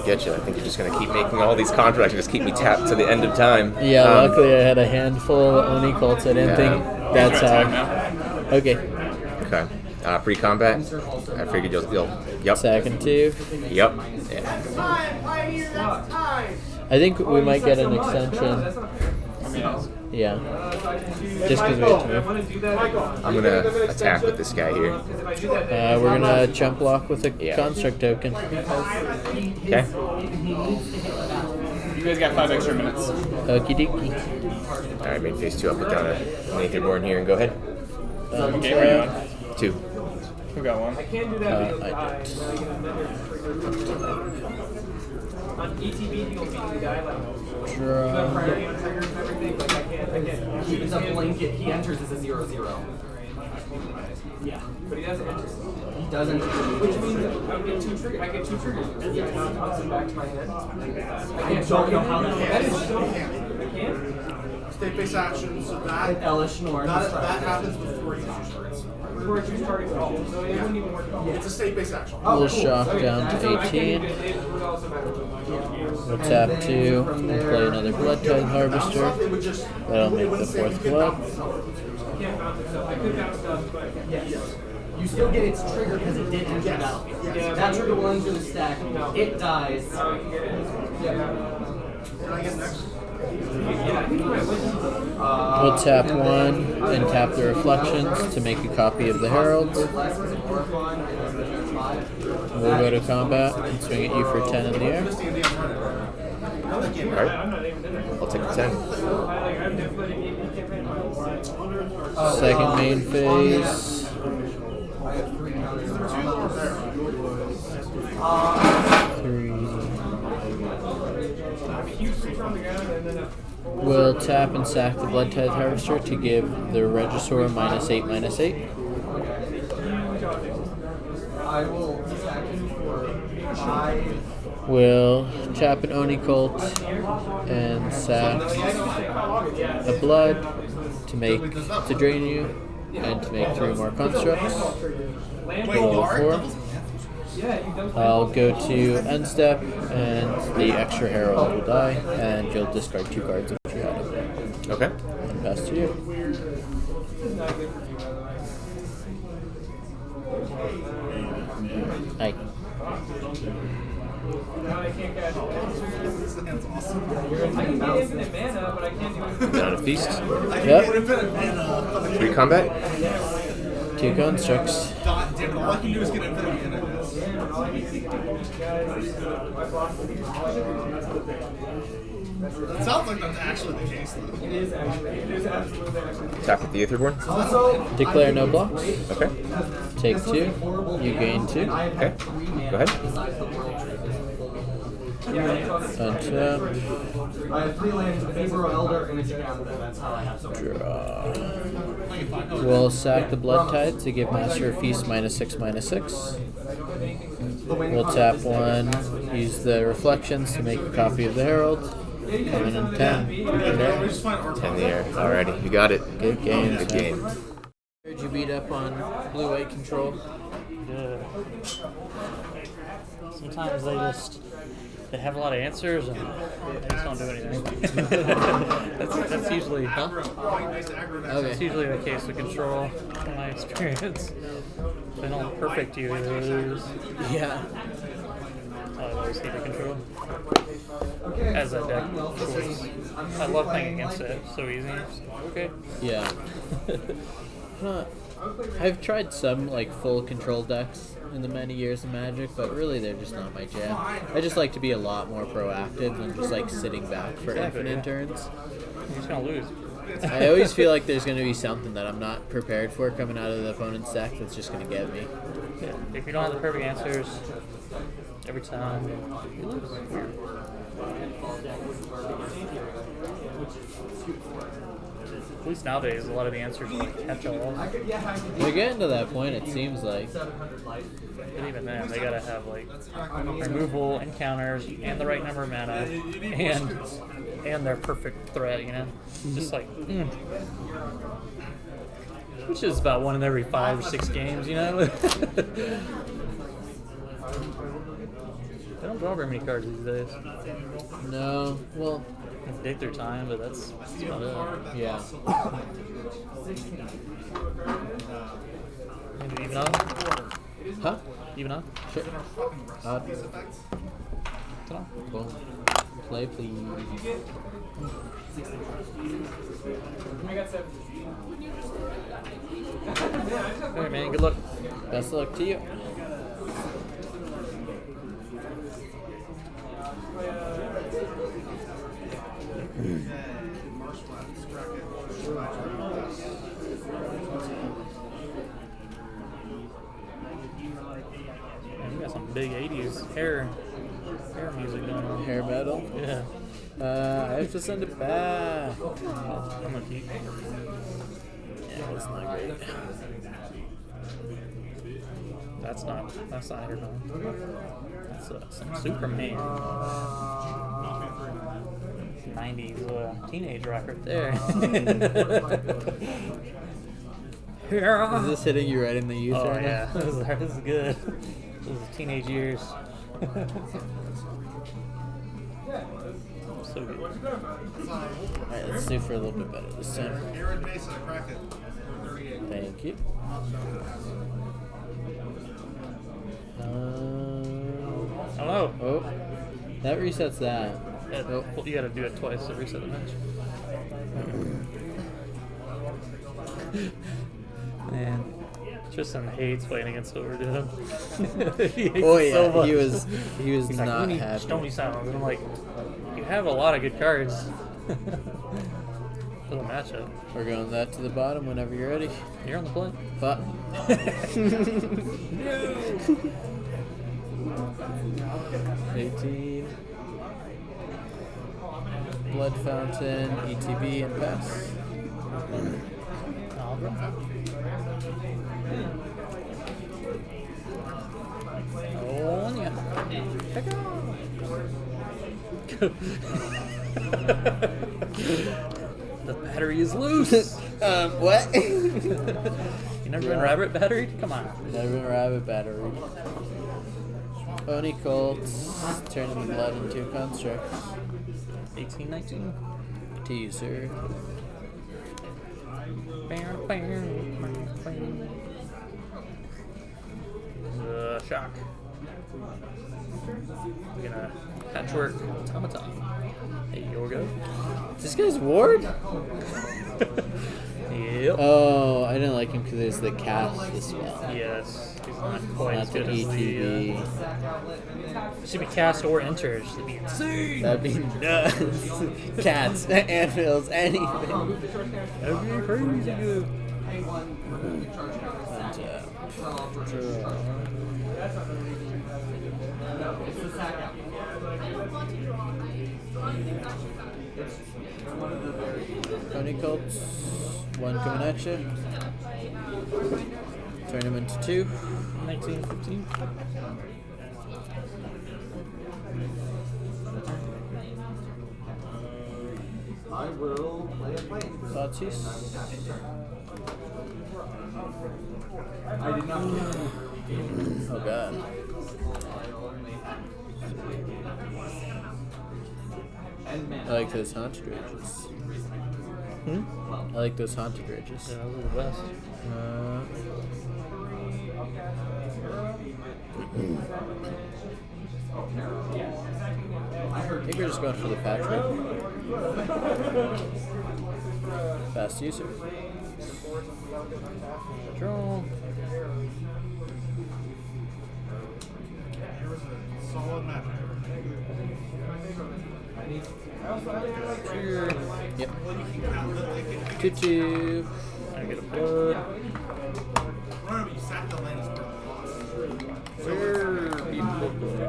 gonna get you. I think you're just gonna keep making all these contracts and just keep me tapped to the end of time. Yeah, luckily I had a handful of Oni Colts. I didn't think that's how. Okay. Okay. Pre-combat. I figured you'll. Yep. Second 2. Yep. Yeah. I think we might get an extension. Yeah. Just because we have to move. I'm gonna attack with this guy here. We're gonna chump block with a construct token. Okay. You guys got 5 extra minutes. Okie dokie. All right, main phase 2. I'll put down a Nathanborn here and go ahead. Okay, where you on? 2. Who got 1? I On ETB, you'll beat the guy like Draw. priority on triggers and everything. Like I can't. It's a blanket. He enters as a 0/0. Yeah, but he doesn't enter. He doesn't. Which means I get 2 triggers. I get 2 triggers. Yeah, I'll send back to my head. I don't know how that is. works. I can't. State-based action, so that Elish that happens before you use your turns. Before I choose targets at all. So it wouldn't even work at all. It's a state-based action. We'll shock down to 18. We'll tap 2 and play another Blood Tithe Harvester. It would just That'll make the 4th blood. I can't bounce it, so I could bounce stuff, but You still get its trigger because it did enter the battlefield. Yeah. That trigger will enter the stack. It dies. Can I get next? We'll tap 1 and tap the Reflections to make a copy of the Herald. We'll go to combat and swing at you for 10 in the air. Alright. I'll take the 10. Second main phase. 3. We'll tap and sack the Blood Tithe Harvester to give the Regisaur -8/-8. I will attack you for 5. We'll tap an Oni Colt and sack a Blood to drain you and to make 3 more constructs. Roll 4. I'll go to end step and the extra Herald will die and you'll discard 2 cards if you had them. Okay. And pass to you. Hi. I can get infinite mana, but I can't do it. Down a feast. Yep. 3 combat. 2 constructs. All I can do is get infinite mana. It sounds like that's actually the case, though. It is actually. It is absolutely actually. Attack with the Aetherborn. Declare no blocks. Okay. Take 2. You gain 2. Okay. Go ahead. Untap. I have 3 lands, a Febro Elder, and a Jagam. That's how I have so many. Draw. We'll sack the Blood Tithe to give Master of Feast -6/-6. We'll tap 1, use the Reflections to make a copy of the Herald. And then 10. 10 in the air. Alrighty. You got it. Good game. Good game. Heard you beat up on blue-white control. Yeah. Sometimes they have a lot of answers and they just don't do anything. that's usually that's usually the case with control in my experience. If they don't perfect you, they lose. Yeah. I always hate the control. As a deck choice. I love playing against it. It's so easy. It's okay. Yeah. I've tried some like full control decks in the many years of Magic, but really they're just not my jam. I just like to be a lot more proactive than just like sitting back for infinite turns. You're just gonna lose. I always feel like there's going to be something that I'm not prepared for coming out of the opponent's deck that's just going to get me. Yeah. If you don't have the perfect answers every time, you lose. At least nowadays, a lot of the answers are like catch-all. We're getting to that point, it seems like. But even then, they gotta have like removal and counters and the right number of mana and their perfect threat, you know? Just like, which is about 1 in every 5 or 6 games, you know? They don't draw very many cards these days. No. Well, They take their time, but that's about it. yeah. Maybe even up? Huh? Even up? Sure. Cool. Play, please. Alright, man. Good luck. Best of luck to you. Man, you got some big 80s hair music going on. Hair metal. Yeah. I have to send it back. I'm gonna keep. Yeah, that's not great. That's not hair metal. That's some Superman. 90s teenage rock right there. Is this hitting you right in the youth Oh right yeah, now? this is good. This is teenage years. So good. Alright, let's do for a little bit better this time. Aaron Mesa, crack it. 38. Thank you. Hello. Oh, that resets that. Oh. You gotta do it twice to reset the match. Man, Tristan hates playing against Overdue. Oh yeah, he was He's like, not "We need happy. Stony Sounds," and I'm like, you have a lot of good cards. For the matchup. We're going that to the bottom whenever you're ready. You're on the play. Fuck. 18. Blood Fountain, ETB, and pass. Oh, yeah. The battery is loose. What? You never been rabbit batteried? Come on. Never been rabbit battery. Oni Colts, turning the blood into constructs. 1819. To you, sir. Shock. We're gonna patchwork automaton. Hey, Yorgo. This guy's Ward? Yep. Oh, I didn't like him because it's the cast as well. Yes. He's not quite as Not the good as the. ETB. Should be cast or enters. That'd be insane. That'd be nuts. Cats, anvils, anything. That'd be crazy good. Pony Colts, one coming at you. Turn him into 2. 1915. I will play a plane. Thoughtseize. I did not. Oh god. I like those haunted ridges. I like those haunted ridges. Yeah, those are the best. I think we're just going for the Patrick. Fast user. Draw. Solid match. Yep. 2-2. I get a blood. Remember, you sacked the land as well. Where people go.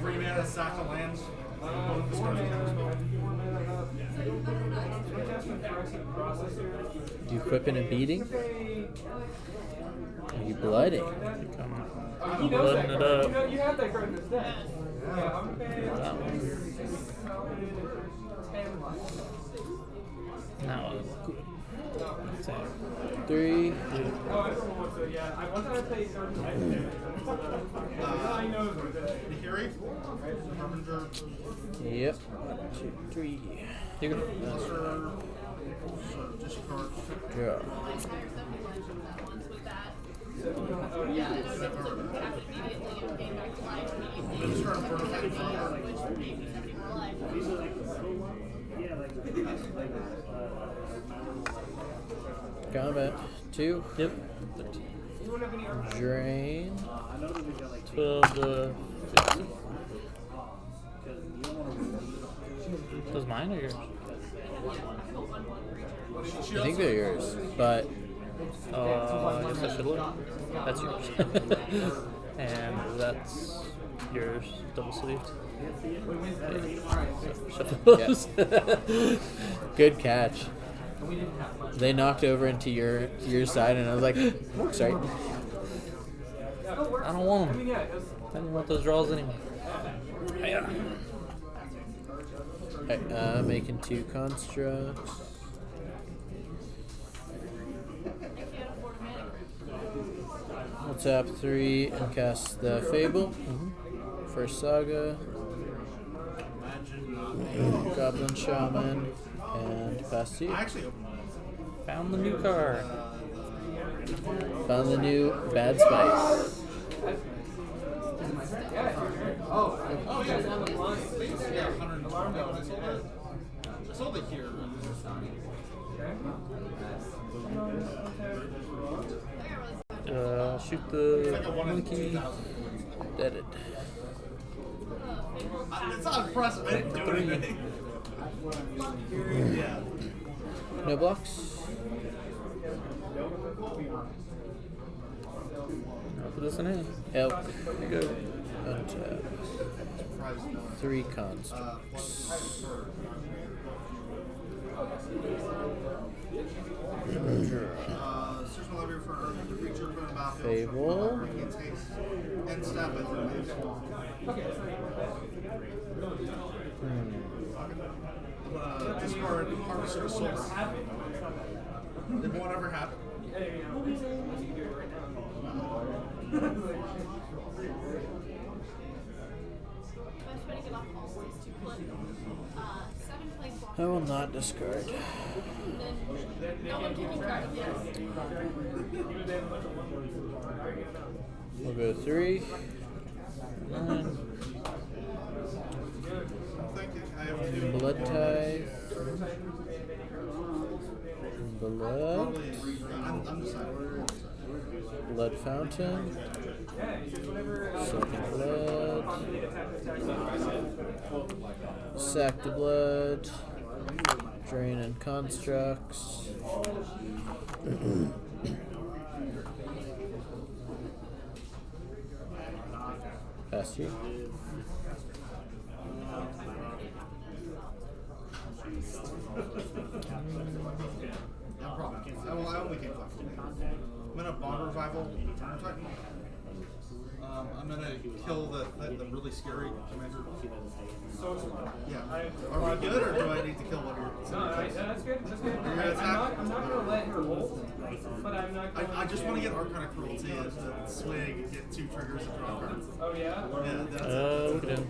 3 mana, sack the lands. Opponent discards a counterspell. You equipping a beating? Are you blooding? I'm blooding it up. You have that card in this deck. That one. Now, 3. Yeah, I wanted to play Fury. Harbinger. Yep. 1, 2, 3. You can, Discard. Draw. Combat. 2. yep. Drain. 12 to 15. Those mine or yours? I think they're yours, but I guess I should look. That's yours. And that's yours, double sleeved. Shuffle those. good catch. They knocked over into your side, and I was like, "Works right." I don't want them. I didn't want those draws anyway. Yeah. Alright, making 2 constructs. We'll tap 3 and cast the Fable. First Saga. Goblin Shaman. And pass to you. Found the new card. Found the new Bad Spice. Oh, yeah. Yeah, 120. I sold it here. Shoot the monkey. Deaded. It's not impressive. I didn't do anything. Yeah. No blocks. I'll put this in hand. Elk. There you go. Untap. 3 constructs. Fable. And stuff. Discard Harvester of Souls. Did one ever happen? I will not discard. We'll go 3. 9. Blood Tithe. Blood. Blood Fountain. Second Blood. Sack the Blood. Drain and Constructs. Pass you. No problem. I only came flex today. I'm gonna Bond Revival. I'm gonna kill the really scary commander. Yeah. Are we good, or do I need to kill one of your? No, that's good. That's good. You're gonna attack? I'm not gonna let her roll, but I'm not. I just want to get Arcana Cruelty and swing, get 2 triggers and draw cards. Oh yeah. Yeah, that's Look at him.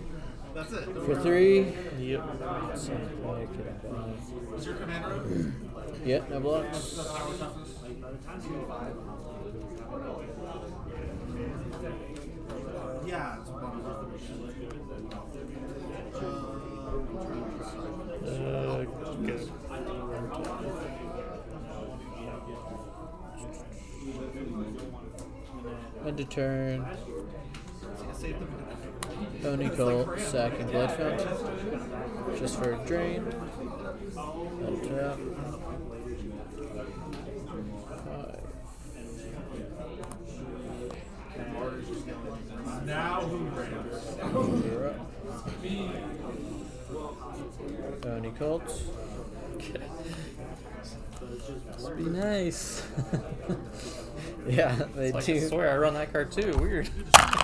That's it. For 3. Yep. Is your commander up? Yep, no blocks. Yeah, it's one Good. End of turn. Pony Colt, Sack and Blood Fountain. Just for a drain. Untap. 5. Now who You're up. Pony Colt. Must be nice. Yeah, they It's like, do. I swear I run that card too. Weird.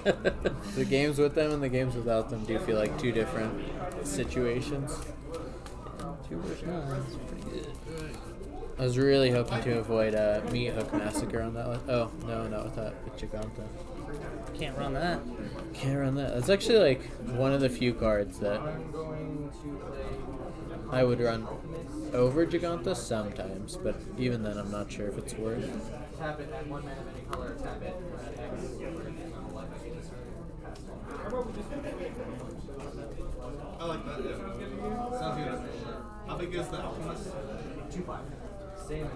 The games with them and the games without them do feel like 2 different situations. 2 versus 9. That's pretty good. I was really hoping to avoid Meat Hook Massacre on that one. Oh, no, not with that. With Giganta. Can't run that. Can't run that. That's actually like one of the few cards that I'm going to play. I would run over Giganta sometimes, but even then I'm not sure if it's worth. Tap it at 1 mana of any color. Tap it. X. I like that. Yeah. Sounds good. How big is the Alchemist? 2/5. Same as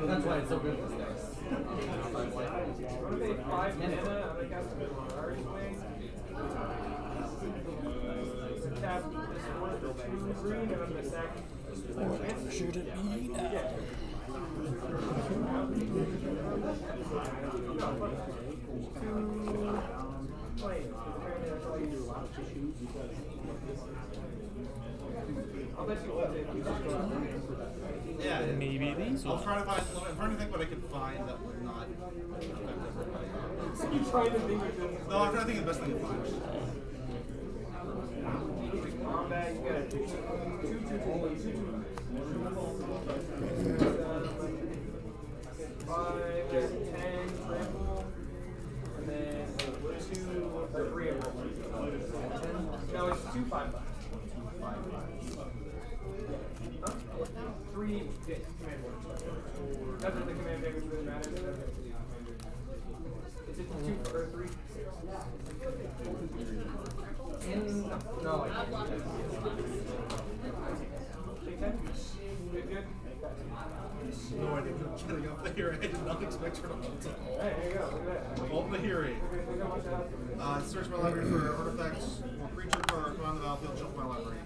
That's why it's so good with this deck. Shoot at me now. Yeah. Maybe these I'll ones. try to find. I'm trying to think what I could find that would not affect everybody. No, I'm trying to think of the best thing to find. No, it's 2/5. 3 command words. That's what the command damage really matters. It's a 2 or 3. No, I can't. Take 10. Good, good. No idea what getting up there. I did not expect her to ult at all. Hey, there you go. Look at that. Ult the Hiri. Search my library for artifacts or creature card on the battlefield. Jump my library.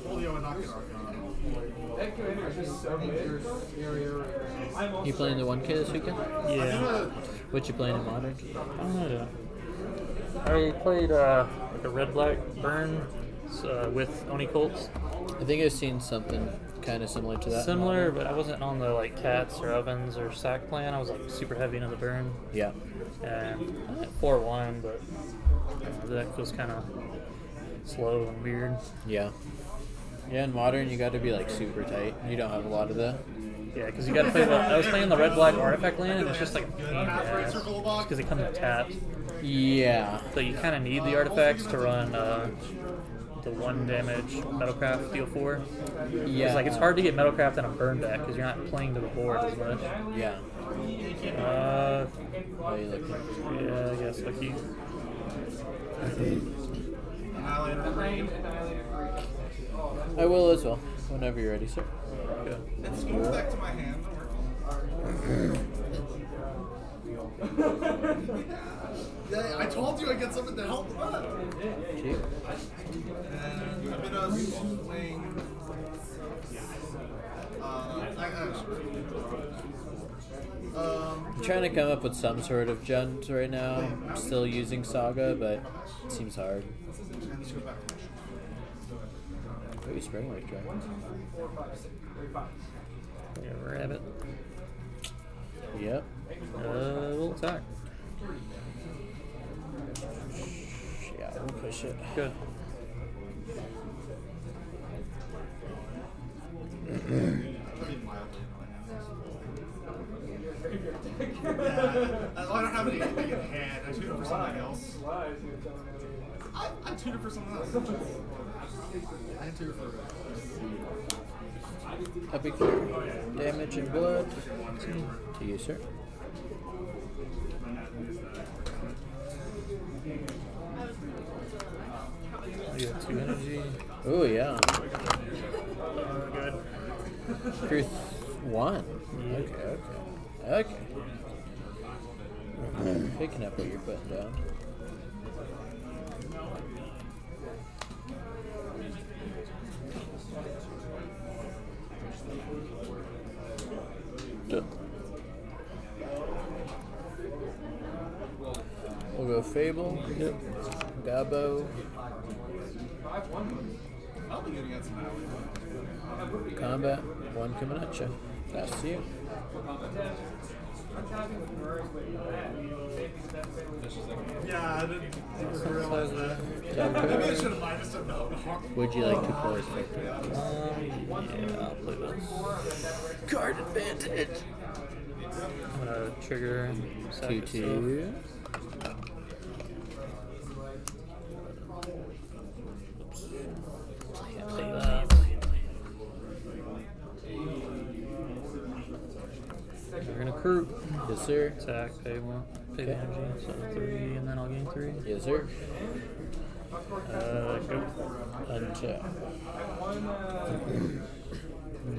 Folio and Knocket Archon. That commander is just so good. You playing the 1K this weekend? Yeah. What you playing in Modern? I played like a red-black burn with Oni Colts. I think I've seen something kind of similar to that. Similar, but I wasn't on the like cats or ovens or sack plan. I was like super heavy into the burn. Yeah. And I went 4-1, but the deck was kind of slow and weird. Yeah. Yeah, in Modern you got to be like super tight. You don't have a lot of that. Yeah, because you got to play the. I was playing the red-black artifact land, and it's just like a pain in the ass because it comes with tapped. Yeah. So you kind of need the artifacts to run the 1 damage Metalcraft deal 4. Yeah. It's like it's hard to get Metalcraft in a burn deck because you're not playing to the board as much. Yeah. How you looking? Yeah, I guess lucky. I will as well. Whenever you're ready, sir. Good. It's going back to my hand. Yeah, I told you I'd get something to help. Cheap. And I've been playing. I'm trying to come up with some sort of junt right now. I'm still using Saga, but it seems hard. Maybe Spring Lake Dragons. Yeah, rabbit. Yep. We'll attack. Yeah, we'll push it. Good. I don't have anything in hand. I tuned it for something else. I tuned it for something else. I tuned it for Epic damage and blood to you, sir. You got 2 energy. Oh yeah. Good. Truth 1. Okay. Picking up what you're putting down. We'll go Fable. Yep. Gabo. I'll be getting at some alley. Combat. 1 coming at you. Pass to you. Yeah, I didn't even realize that. Maybe I should have minus him. No. Would you like to play Spectre? Yeah, I'll play this. Card advantage. I'm gonna trigger sack itself. 2/2. Can't play that. We're gonna crew. Yes, sir. Attack, pay one, pay the energy, so 3, and then I'll gain 3. Yes, sir. Go. Untap.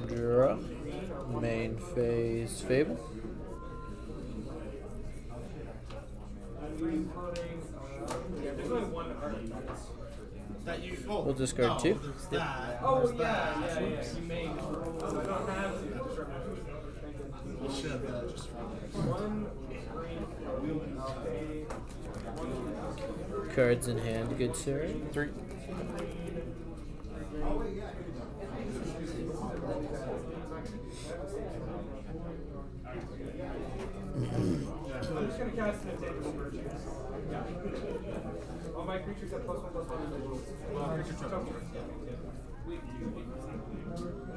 Draw. Main phase Fable. That you, oh, We'll discard no, 2. There's that. Oh, there's yeah, that. yeah, yeah. You may. I don't have to. You should have done it just for Cards in hand, good sir. 3. I'm just gonna cast an intangible virtue. Yeah. All my creatures have +1/+1 individuals. Tokens.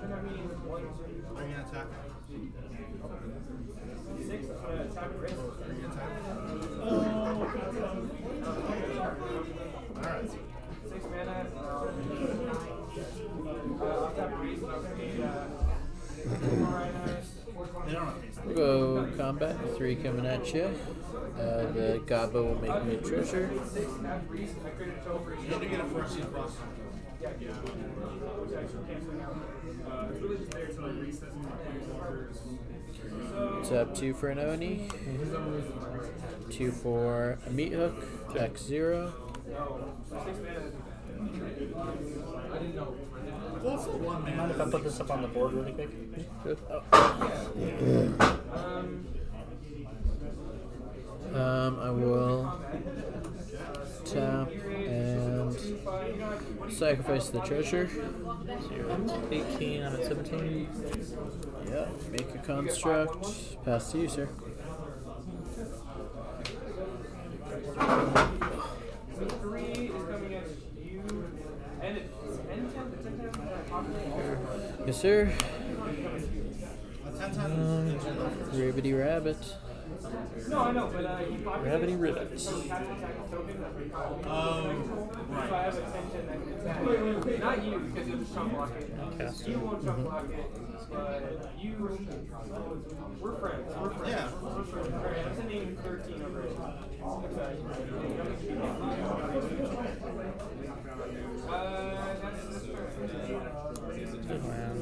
And I mean, 1, 2, Are you gonna attack? 6. I'm gonna attack wrist. Are you gonna attack? Alright. 6 mana. I'll tap wrist. I'll pay 4 rhinos. They don't have haste. We'll go combat. 3 coming at you. The Gobbo will make me a treasure. 6 at wrist. I create a total for each. You need to get a first seed plus. Yeah. Which actually canceling out. It's really just there to like recess and It's up 2 for an Oni. 2 for a meat hook. X0. Also, one man. Mind if I put this up on the board really quick? Good. I will tap and sacrifice the treasure. So you're at 18, I'm at 17. Yeah, make a construct. Pass to you, sir. Yes, sir. Ribbity rabbit. No, I know, but he Gravity Ribbits. So I have attention that can attack. Not you, because you'll just chump block it. Cast You it. won't chump block it. But you, we're friends. We're friends. Yeah. We're friends. Alright, I'm sending 13 over it. Good man.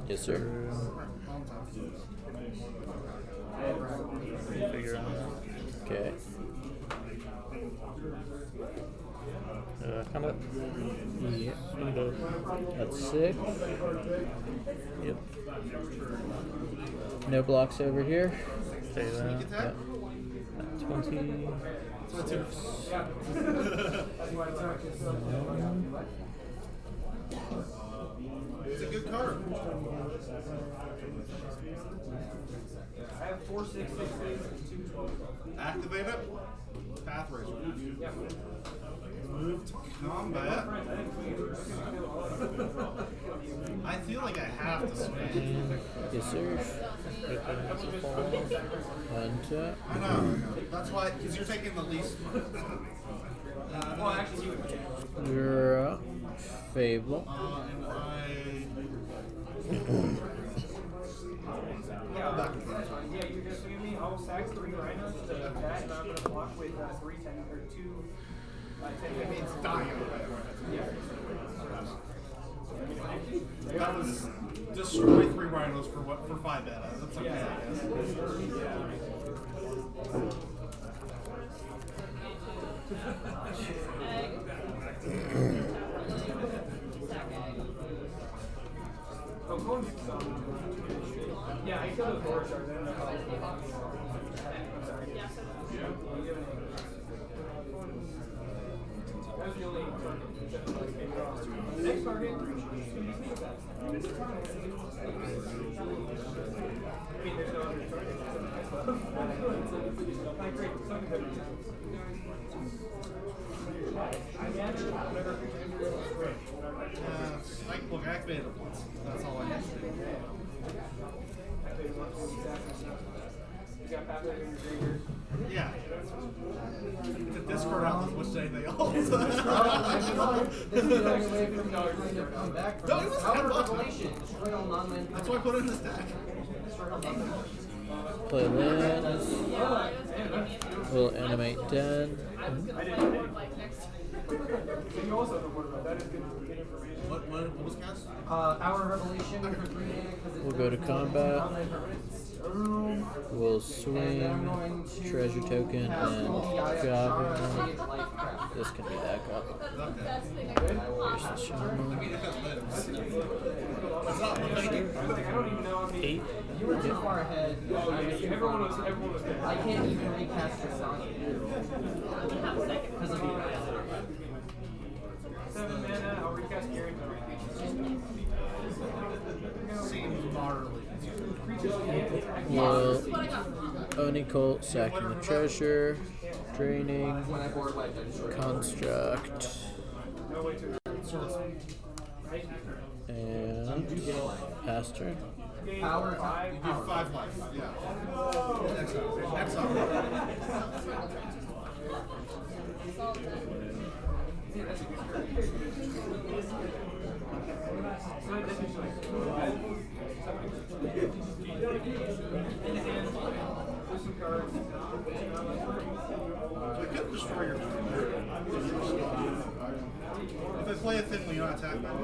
Yes, sir. Figure out. Okay. Combat. Yeah. Window. That's 6. Yep. No blocks over here. Say that. Yeah. 20. It's a good card. I have 4 6 6 2 12. Activate it. Path Razor. Move to combat. I feel like I have to swing. Yes, sir. Untap. I know. That's why, because you're taking the least. Well, actually, you would. Draw. Fable. And Yeah, you're just swinging me. I'll sack 3 rhinos to that, and I'm going to block with 3 10 or 2 10. it's dying. Yeah. That was destroy 3 rhinos for what? For 5 mana. That's okay, I guess. Oh, Cohen's yeah, I killed a board shark. I don't know how I'm sorry. That was the only target. Next target. I mean, there's no other target. Great. activate it once. That's all I need to do. You got Papa in your graveyard. Yeah. To discard out as much as anything else. This is the only way for me to come back from No, it this. was Power kind of Revelation. Destroy all non-land. That's why I put it in this deck. Destroy all non-land. Play lands. We'll animate Den. So you also know more about that. Is good information. What was cast? Hour Revelation for 3 mana because We'll go to combat. We'll We'll swing, treasure token, and goblin. This can be that goblin. Where's the shaman? It's not looking. I don't even know how many. 8. You were too far ahead. Everyone was there. I can't even recast your song because of the 7 mana. I'll recast Garen's. Seems moderately. Well, Oni Colt sacking the treasure, draining, when I board wedge, I destroy it. construct, and pass turn. Power. You do 5 life. Yeah. Exile. I could destroy your if I play a thing when you don't attack them.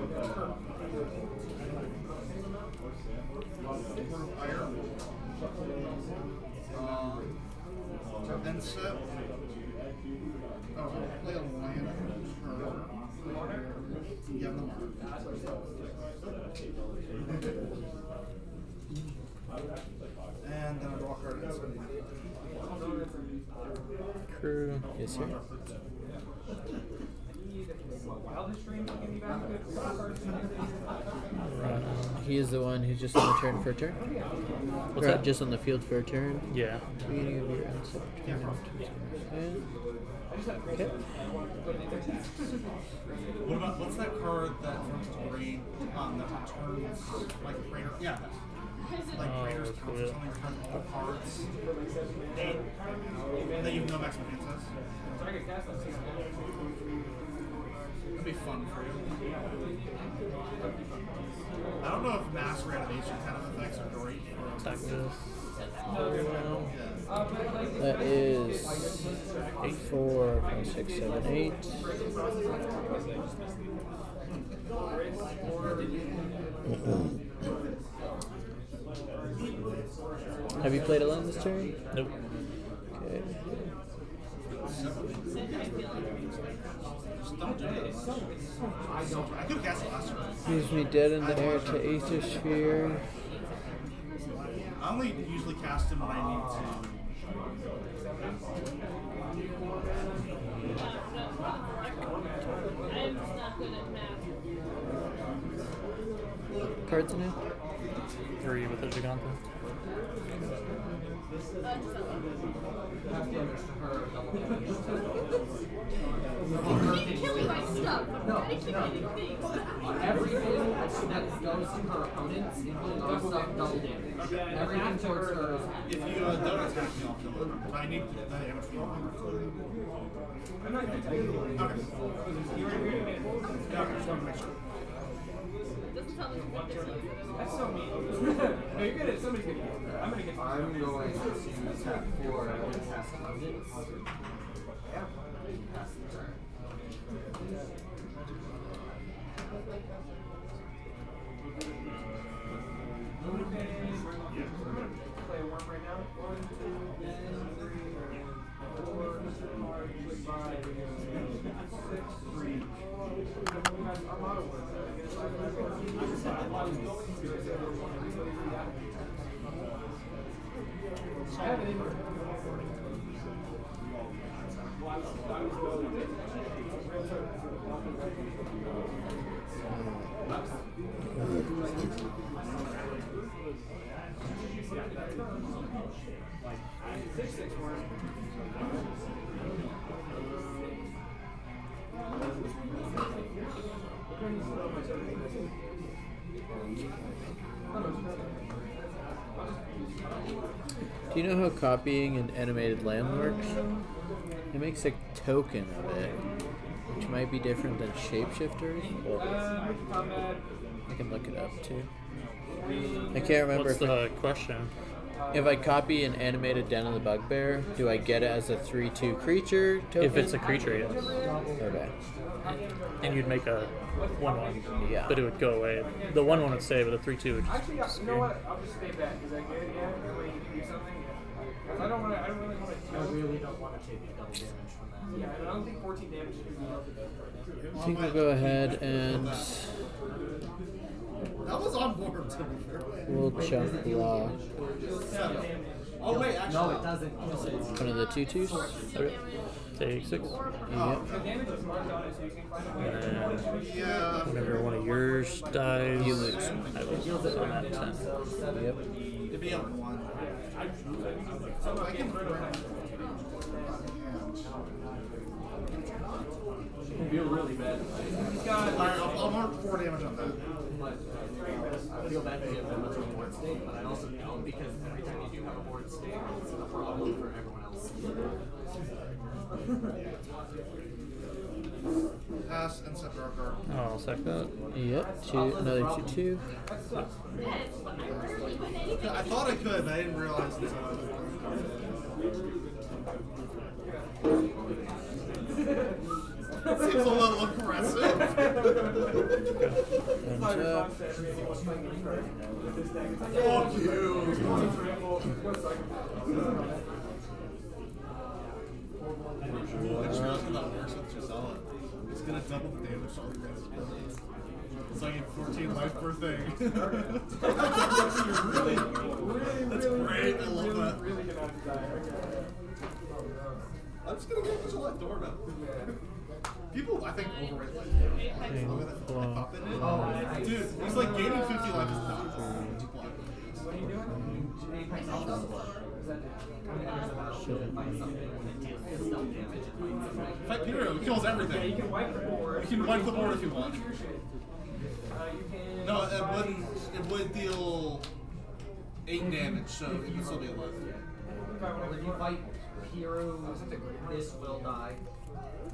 Then set. Oh, play a land. Yeah, the mark. And then I draw a card. Crew, yes sir. He is the one who's just on the turn for a turn. What's Or that? just on the field for a turn. Yeah. Beginning of your end step. Okay. What's that card that turns green that returns like Raider? Yeah. Like Raiders counts or something, return all cards. 8. That you have no maximum access. That'd be fun for you. I don't know if mass reanimation kind of effects are great for Attack this. That is 8, 4, 5, 6, 7, 8. Have you played alone this turn? Nope. Okay. I could have cast it last turn. Gives me dead in the air to Aether Sphere. I only usually cast him when I need Cards in it? 3 with the Giganta. Keep killing my stuff. I'm trying to keep getting things. Everything that goes to her opponents, including our stuff, double damage. Everything towards her. if you don't attack me, I'll kill it. But I need the damage from you. Okay. Yeah, just want to make sure. Doesn't sound like you want this. That's so mean. No, you're good at somebody's gonna get it. I'm gonna get I'm going to tap 4 and cast Abundance. Yeah. Pass the turn. play a worm right now. 1, 2, 3, 4, 5, 6, 3. Our motto was I have it in Do you know how copying an animated land works? It makes a token of it, which might be different than shapeshifters. I can look it up too. I can't remember What's the question? if I copy an animated Den of the Bugbear, do I get it as a 3/2 creature token? If it's a creature, yes. Okay. And you'd make a 1/1. Yeah. But it would go away. The 1/1 would stay, but the 3/2 would just Actually, you know disappear. what? I'll just stay back because I get it. Yeah, that way you can do something. Because I don't really want to. I really don't want to take double damage from that. Yeah, and I don't think 14 damage is going to be enough to do right now. I think we'll go ahead and That was on board, to be fair. we'll chunk block Oh, wait, actually. No, it doesn't. one of the 2/2s. Okay. Take 6. Yep. The damage is marked on it, so you can find out. And Yeah. whenever one of yours dies, You lose. I lose on that 10. Yep. It'd be up 1. So I can feel really bad. Alright, I'll mark 4 damage on that. I feel bad to give them much of a board state, but I also don't because every time you do have a board state, it's a problem for everyone else. Pass and set draw card. I'll sack that. Yep. Another 2/2. I thought I could, but I didn't realize that. Seems a little aggressive. And up. Fuck you. It's gonna double the damage all the guys. It's like 14 life per thing. That's great. I love that. I'm just gonna get a bunch of life doorbell. People, I think, overrate life doorbell. Dude, he's like gaining 50 life is not. What are you doing? Apex Alpha. Fight Hero, it kills everything. You can wipe the board. You can wipe the board if you want. You can. No, it would deal 8 damage, so it can still be alive. Well, if you fight Hero, this will die.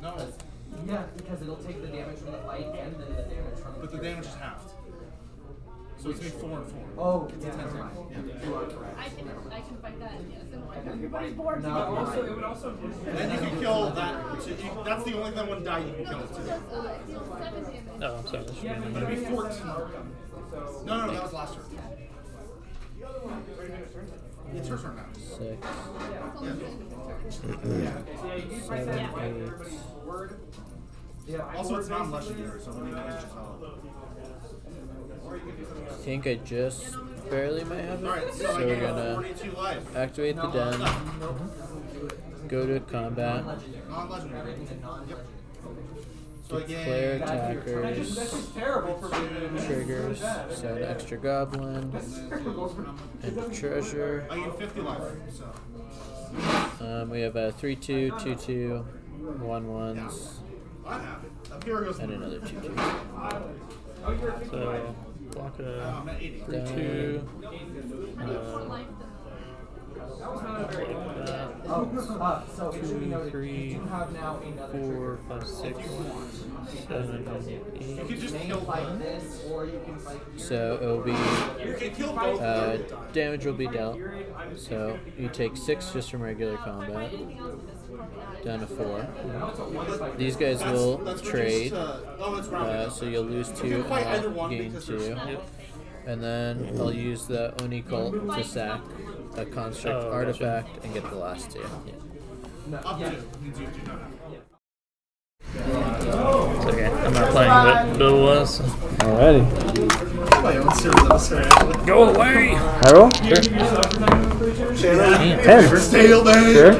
No, Yeah, because it'll take the damage from the fight and then the damage from the but the damage is halved. So it's gonna be 4 and 4. Oh, It's yeah, a 10 never mind. You are correct. I can fight that. Yes, and wipe everybody's board. No, But also, it would also. And then you can kill that. So that's the only thing one die you can kill it It too. deals 7 damage. Oh, I'm sorry. This should Yeah, be but It'll be it's 14. So. No, that was last turn. It's her turn now. 6. It's only Jasmine's turn. Yeah, you can fight that and wipe everybody's board. Yeah, Also, it's non-legendary, so when you get it, I think I just barely might have it. Alright, so I So we're get gonna 42 life. activate the den, go to combat, Non-legendary. Yep. So declare again, attackers, That's just terrible for me. triggers, so an extra goblin, and a treasure. I get 50 life, so. We have a 3/2, 2/2, 1/1s, I have it. Up here goes. and another 2/2. So, block a I'm at 80. 3/2. More life than so it should be noted, 3, you do have now another 4, 5, 6, 7, You 8. can just You kill can fight one. this, or you can fight So it will be, You can kill both. damage will be dealt. So you take 6 just from regular combat, anything else in this format. down to 4. These guys will That's trade, oh, it's rounded. so you'll lose You 2 can fight either and one gain because 2. there's And then I'll use the Oni Cult to sack a construct Oh, artifact and get the last 2. up to. Means you do not. It's okay. I'm not playing, but Bill was. Alrighty. My own series of Go away! Harold? Ten. Stale day. Sure.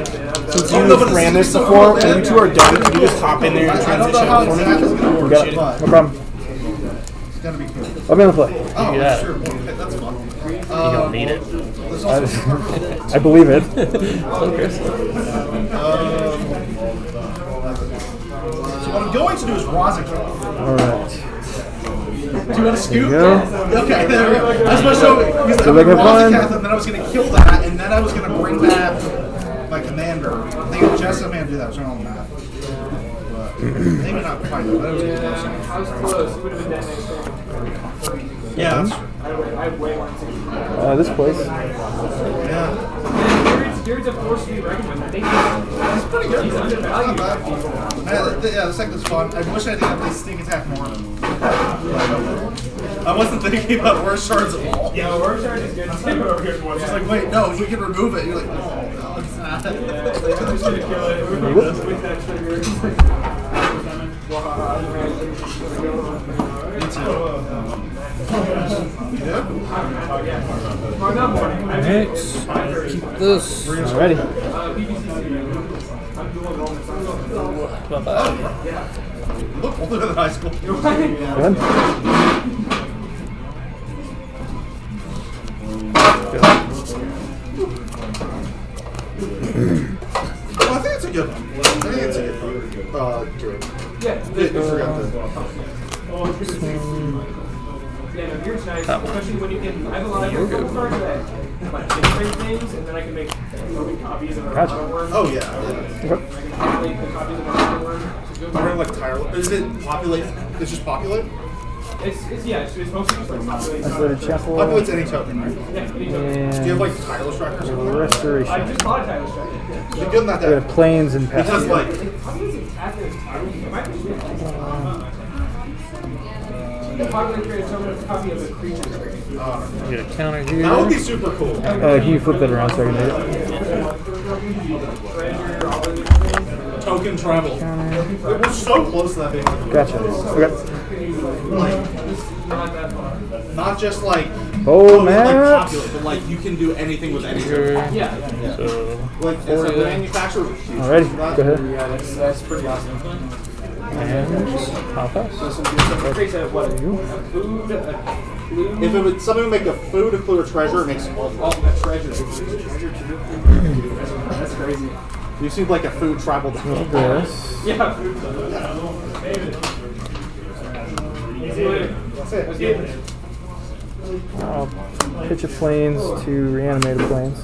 Since you ran this before, and you two are done, can you just hop in there and transition out for me? Got it. No problem. It's gonna be cool. I'm gonna play. Oh, Yeah. sure. Okay, that's fun. You don't need it. I believe it. So what I'm going to do is Razakov. Alright. Do you want to scoop? There you go. Okay, there we go. I was going to show because Good luck, have fun. and then I was going to kill that, and then I was going to bring back my commander. I think Jess and man do that. I was trying on the map. But maybe not quite, but it was close. I was close. It would have been that next turn. Yeah, that's true. I have way more to This place. Yeah. Jared's a force to be reckoned with. I think It's pretty good. he's Not undervalued. bad. Yeah, the second was fun. I wish I didn't have to sneak attack more. I wasn't thinking about worst shards at all. Yeah, work charge is good too. Over here for Just like, wait, no, we can remove it. You're like, oh, no, it's not. I'm just gonna kill it with that trigger. Keep this. Alrighty. Look older than high school. Good. Well, I think it's a good one. Drew. Yeah, You forgot that. yeah, no, yours nice, especially when you can. I have a lot of cards that like integrate things, and then I can make copies of Gotcha. artwork. Oh, yeah. I can make the copies of artwork. We're like tireless. Is it populate? It's just populate? It's mostly just like populate. Isolated chapel. Populate's any token, right? Yeah, Do you have like tireless trackers? I Restoration. just bought a title strike. You're good in that We got deck. planes and Because passes. like, Populate's active. It might be shit. You can populate create a token of a copy of a creature. Get a counter here. that would be super cool. Can you flip that around so I can do it? Token travel. We're so close to that being. Gotcha. Okay. Like, not just like. Oh, like man. populate, but like you can do anything with anything. Yeah. So, Like as a manufacturer. Alrighty. Go ahead. Yeah, that's pretty awesome. and I'll pass. Creates a what? A food, a clue. If it would something would make a food, a clue, or treasure, it makes all. Oh, a treasure. That's crazy. You seem like a food tribal. This. Yeah, food. That's it. That's good. I'll pitch a planes to reanimate a planes.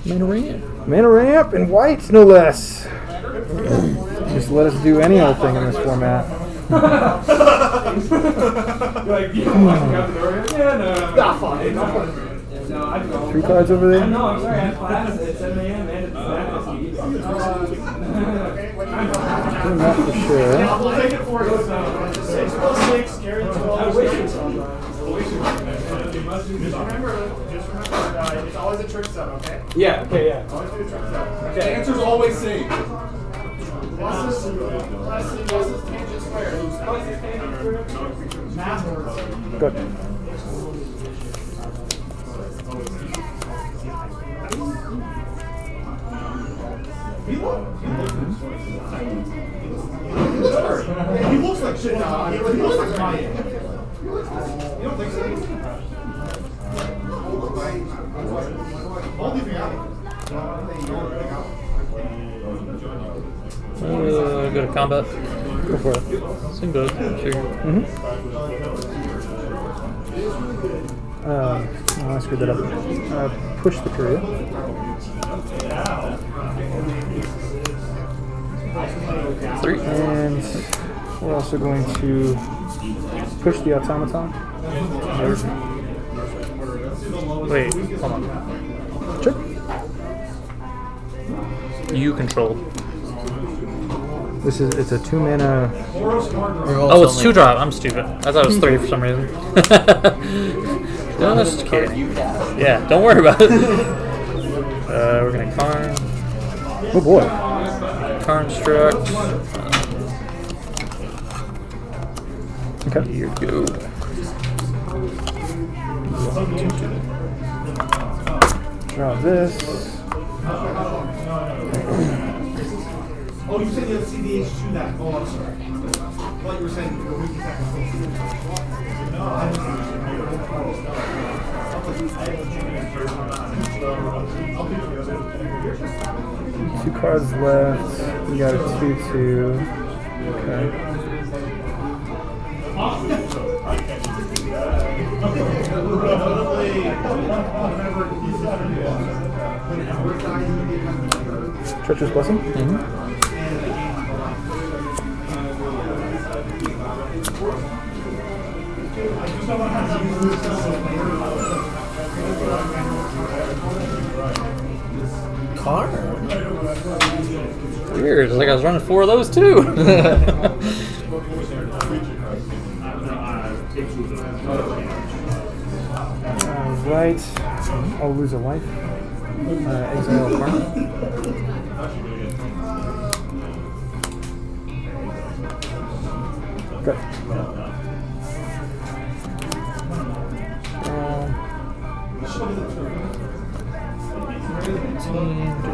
Mana ramp. Mana ramp and whites, no less. Just let us do any old thing in this format. Like, you can walk out the door. Yeah, no. Nah, fine. No, I don't. 3 cards over there. No, I'm sorry. I have class at 7 a.m. and it's Doing that for sure. We'll take it for 6+6, carry 12. Just remember, it's always a trick set, okay? Yeah, okay, yeah. Always do a trick set. Okay. The answer's always same. Good. He looks like shit now. He looks like my. You don't think so? Hold anything out. Go to combat. Go for it. Same boat. Sure. Oh, I screwed that up. Push the period. Three. And we're also going to push the automaton. Wait, hold on. Sure. You controlled. It's a 2 mana. Oh, it's 2-drop. I'm stupid. I thought it was 3 for some reason. Just kidding. Yeah, don't worry about it. We're gonna Karn. Oh boy. Construct. Okay. Here you go. Draw this. Oh, you said you had CDH to that. Oh, I'm sorry. I thought you were saying you were weak attack. No, I 2 cards left. We got a 2/2. Okay. Treacherous Blessing? Car? Weird. It's like I was running 4 of those too. Alright. I'll lose a life. Exile a card. Good.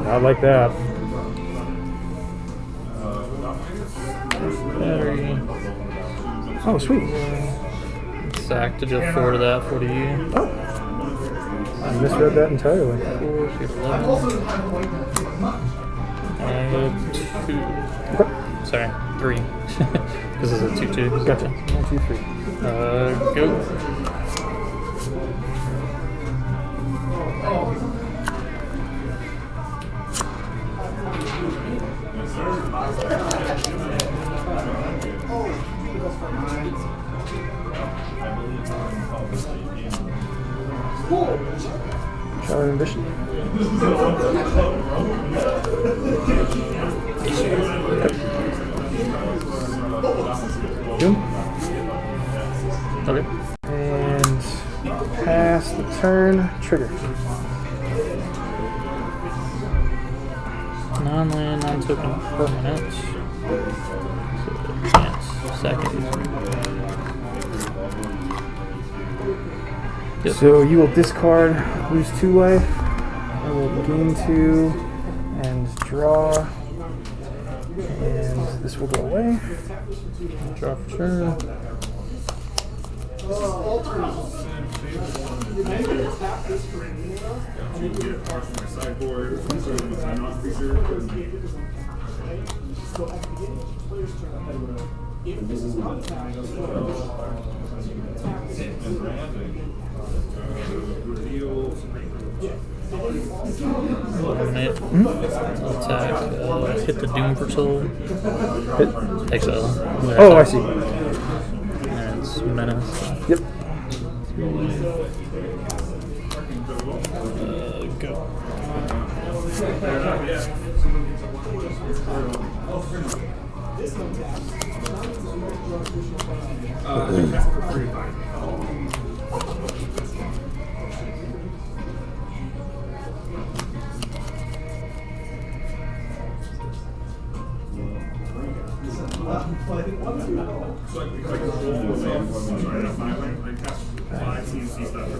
Not like that. Battery. Oh, sweet. Sack to just 4 to that, 4 to you. I misread that entirely. 4, 6, 11. 2. Okay. Sorry, 3. This is a 2-2. Gotcha. 1, 2, 3. Go. Shower ambition. Doom. Okay. And pass the turn. Trigger. Non-land, non-token permanent. So, chance. Second. Yep. So you will discard, lose 2 life. I will gain 2 and draw. And this will go away. Draw for turn. Eliminate. Attack. Hit the Doom for soul. Hit. Exile. Oh, I see. And it's menace. Yep. Go.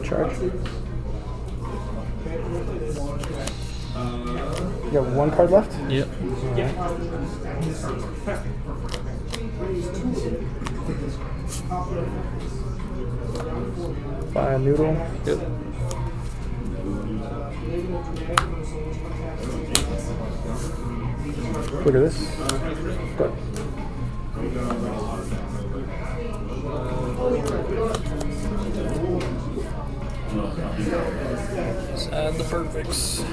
Charge. You got 1 card left? Yep. Buy a noodle. Yep. Look at this. Good. Let's add the perfects.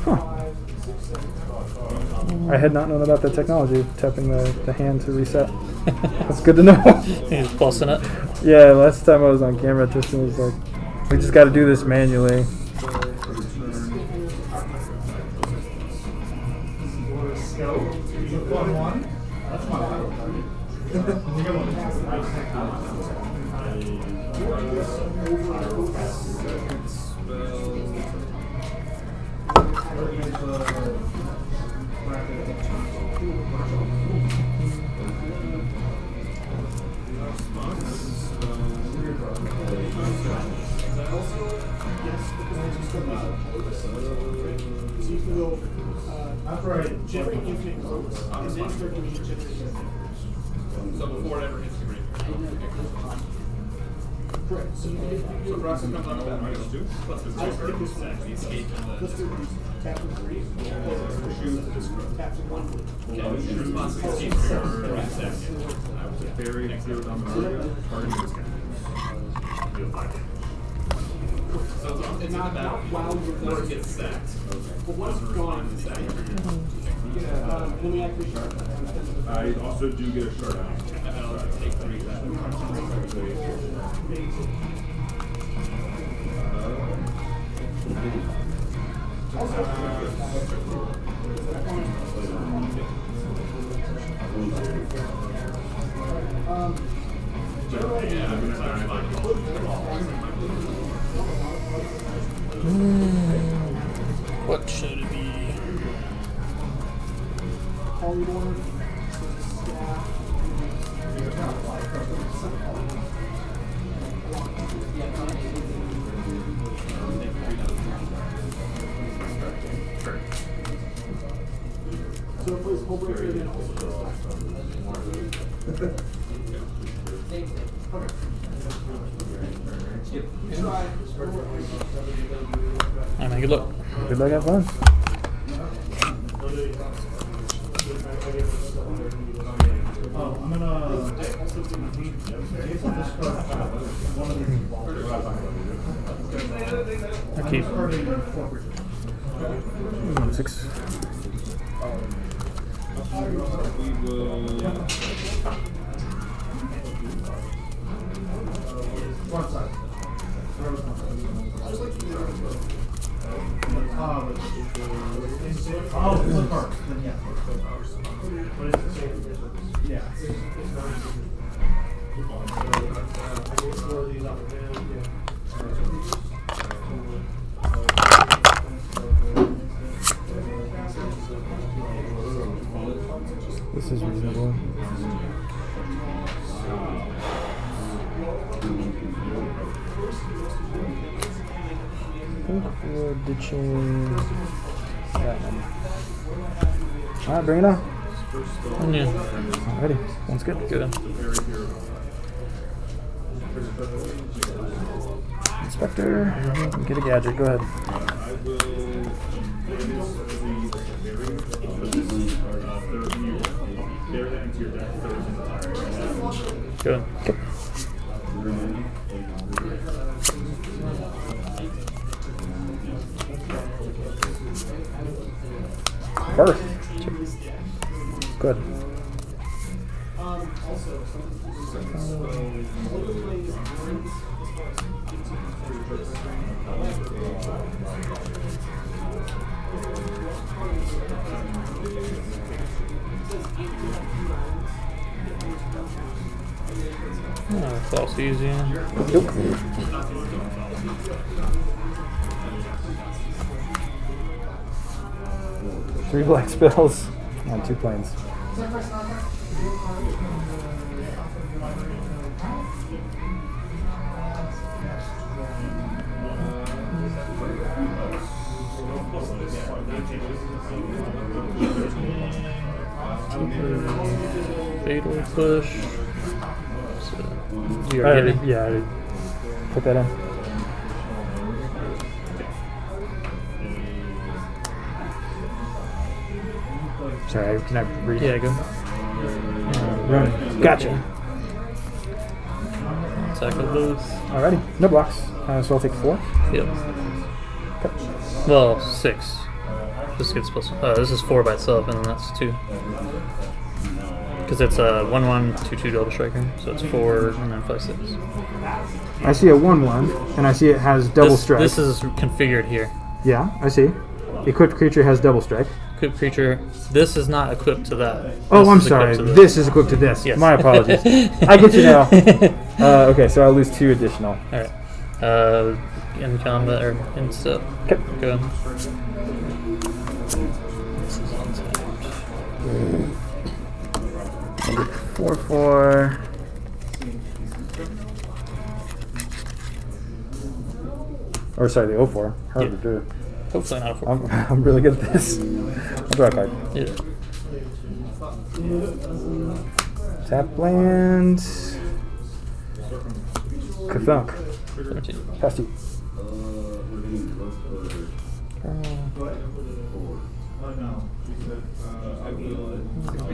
Huh. I had not known about that technology of tapping the hand to reset. That's good to know. He's plussing it. Yeah, last time I was on camera, Tristan was like, we just got to do this manually. I also do get a shard out. What should it be? I mean, good luck. Good luck, have fun. I'm gonna. I keep. 6. This is reasonable. I think we're ditching that one. Alright, bring it on. Yeah. Alrighty, sounds good. Good. Inspector, get a gadget, go ahead. Good. Okay. Birth. Good. Oh, false easy. Nope. 3 black spells on 2 planes. Fatal push. So, you already Yeah, I already put that in. Sorry, can I read? Yeah, go. Run. Gotcha. Attack of those. Alrighty, no blocks. So I'll take 4. Yep. Okay. Well, 6. This gets plus. This is 4 by itself, and then that's 2. Because it's a 1/1, 2/2 double striker, so it's 4 and then 5/6. I see a 1/1, and I see it has double strike. This is configured here. Yeah, I see. Equipped creature has double strike. Equipped creature. This is not equipped to that. Oh, This I'm is sorry. equipped to This is equipped to this. Yes. My apologies. I get you now. Okay, so I'll lose 2 additional. All right. In combat or in step. Okay. Go. This is untapped. 4/4. Or sorry, the 0/4. Hard to do. Hopefully not a 4. I'm really good at this. I'll draw a card. Yeah. Tap land. Kathunk. 13. Past you.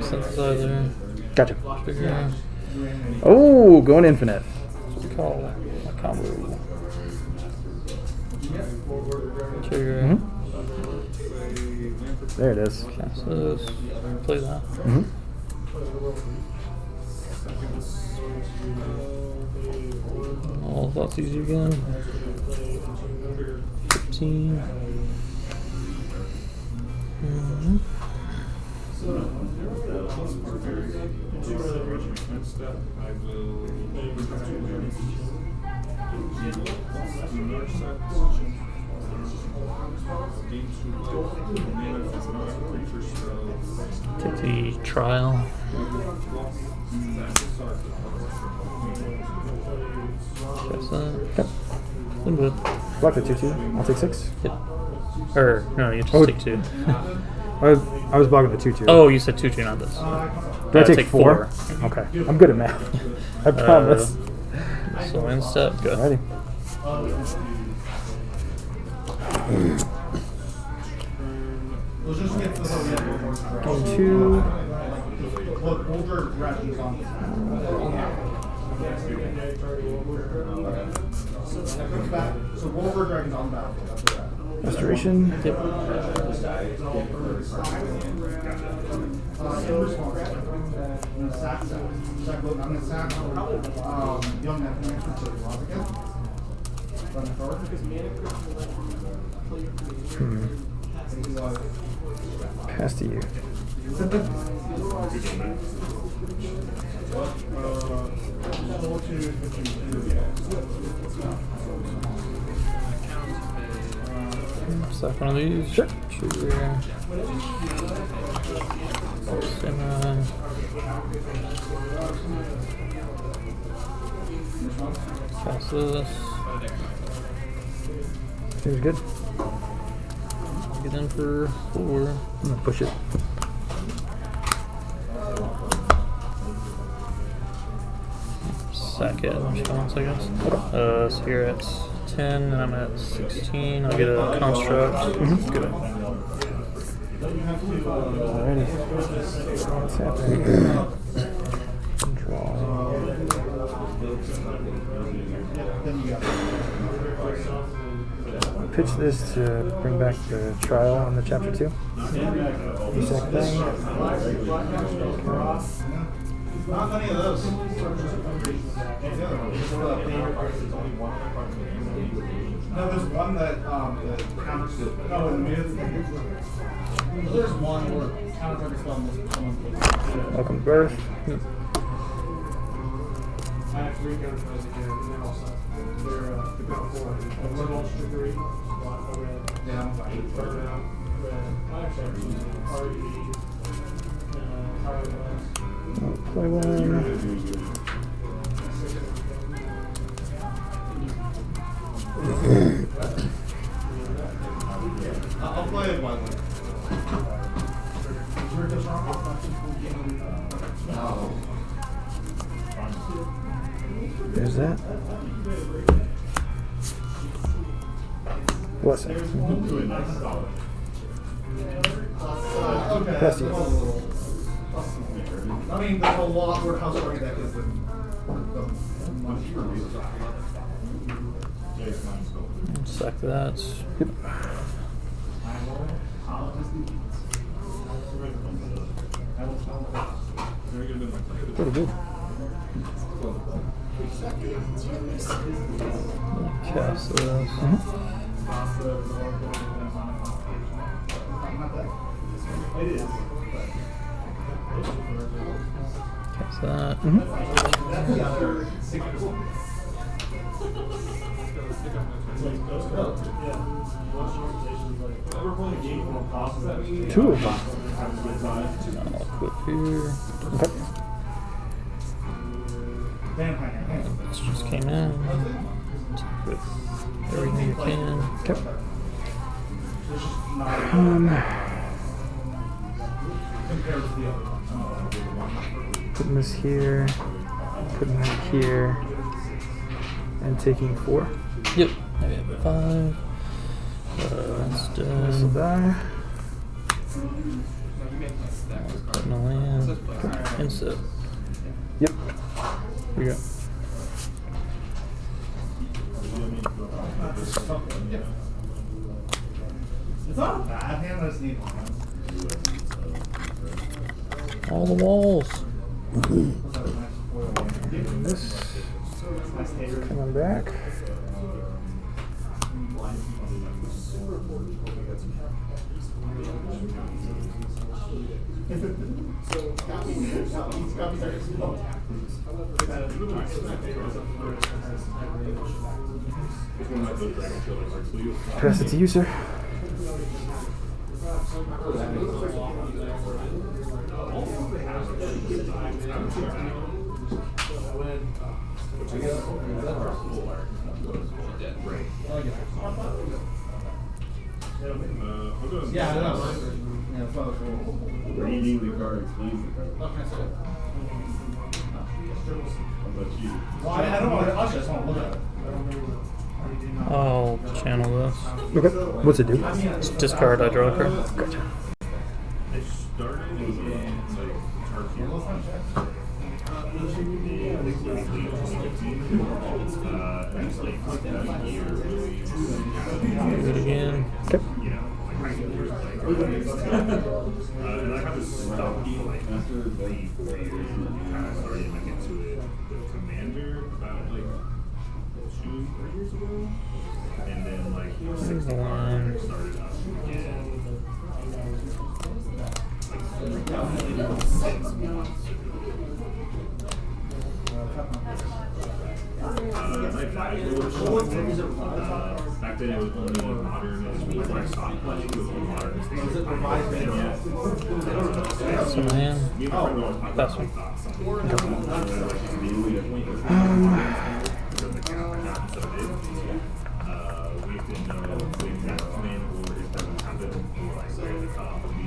Synthesizer. Gotcha. Trigger. Oh, going infinite. Call my combo. Trigger. Mm-hmm. There it is. Cast this. Play that. Mm-hmm. All thoughts easy again. 15. Mm-hmm. Take the trial. Cast that. Yep. I'm good. Block the 2/2. I'll take 6. Yep. Or, no, you just Oh. take 2. I was blocking the 2/2. Oh, you said 2/2, not this. Did I take 4? Okay. I'm good at math. I promise. So in step, go. Alrighty. Game 2. So roll for dragons on the battlefield. Restoration. Yep. Young man Pass to you. Stack one of these. Sure. Trigger. Simmer. Cast this. Seems good. Get in for 4. I'm gonna push it. Sack it in response, I guess. So you're at 10 and I'm at 16. I'll get a construct. Mm-hmm. Good. Alrighty. What's happening? Draw. Pitch this to bring back the trial on the chapter 2. Exact thing. Not many of those. No, there's one that counters. No, in the middle. There's one where counter spell someone. Welcome to birth. I have 3 counterspells again, and they're all set. They're about 4. Little trickery, red, burnout, red. I actually have 2. RED, Fire Blast. I'll play one. I'll play it one. There's that. Blessing. Pass you. I mean, there's a lot more house party that is the much Sack that. Yep. Pretty good. Cast this. Cast that. Two of them. I'll equip here. Okay. This just came in. Equip everything you can. Okay. Putting this here. Putting that here. and taking 4. Yep. I got 5. That's This will die. Putting a land. Insert. Yep. We go. It's not a bad hand, I just need one. All the walls. This is coming back. Pass it to you, sir. Yeah, I know. Reading the card explains the card. Okay, so. How about you? Well, I don't want to touch it, I just want to look at it. I'll channel this. Okay. What's it do? Just discard, I draw a card. Gotcha. It started as a like Tarkir. And it's like that year. Do it again. Okay. And I had to stop like after the 4 years and kind of started to get into it with Commander about like 2 years ago. And then like 6 One. started up again. Like 6 months ago. Back then it was only modern, and when I saw it, it was only modern. So man. That's one. We have to know the exact command or if that doesn't happen, or like where the cutoff would be.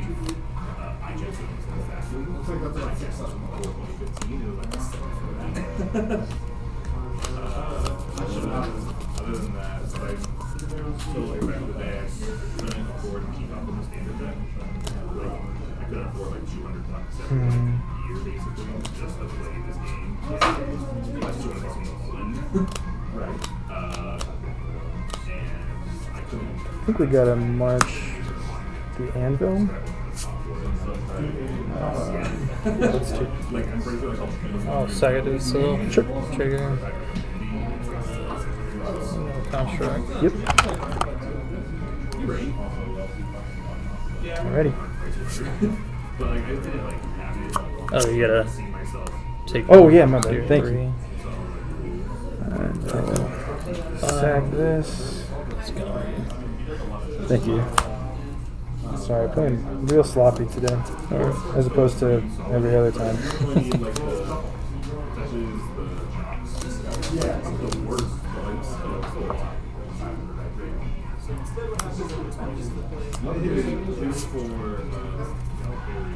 I just don't know exactly. Looks like that's like 2015, it was like 7 for that. Other than that, like, so like back in the day, I couldn't afford to keep up with the standard deck. Like, I couldn't afford like $200 every year, basically, just to play this game. That's $200 on the one. Right. And I couldn't. I think we got to march the anvil. Let's do. Like, I'm pretty sure like Oh, second is still. Sure. Trigger. Construct. Yep. Alrighty. But like, I didn't like have it. Oh, you gotta See myself. take. Oh, yeah, my bad. Tier Thank 3. you. And sack this. Thank you. Sorry, playing real sloppy today, as opposed to every other time.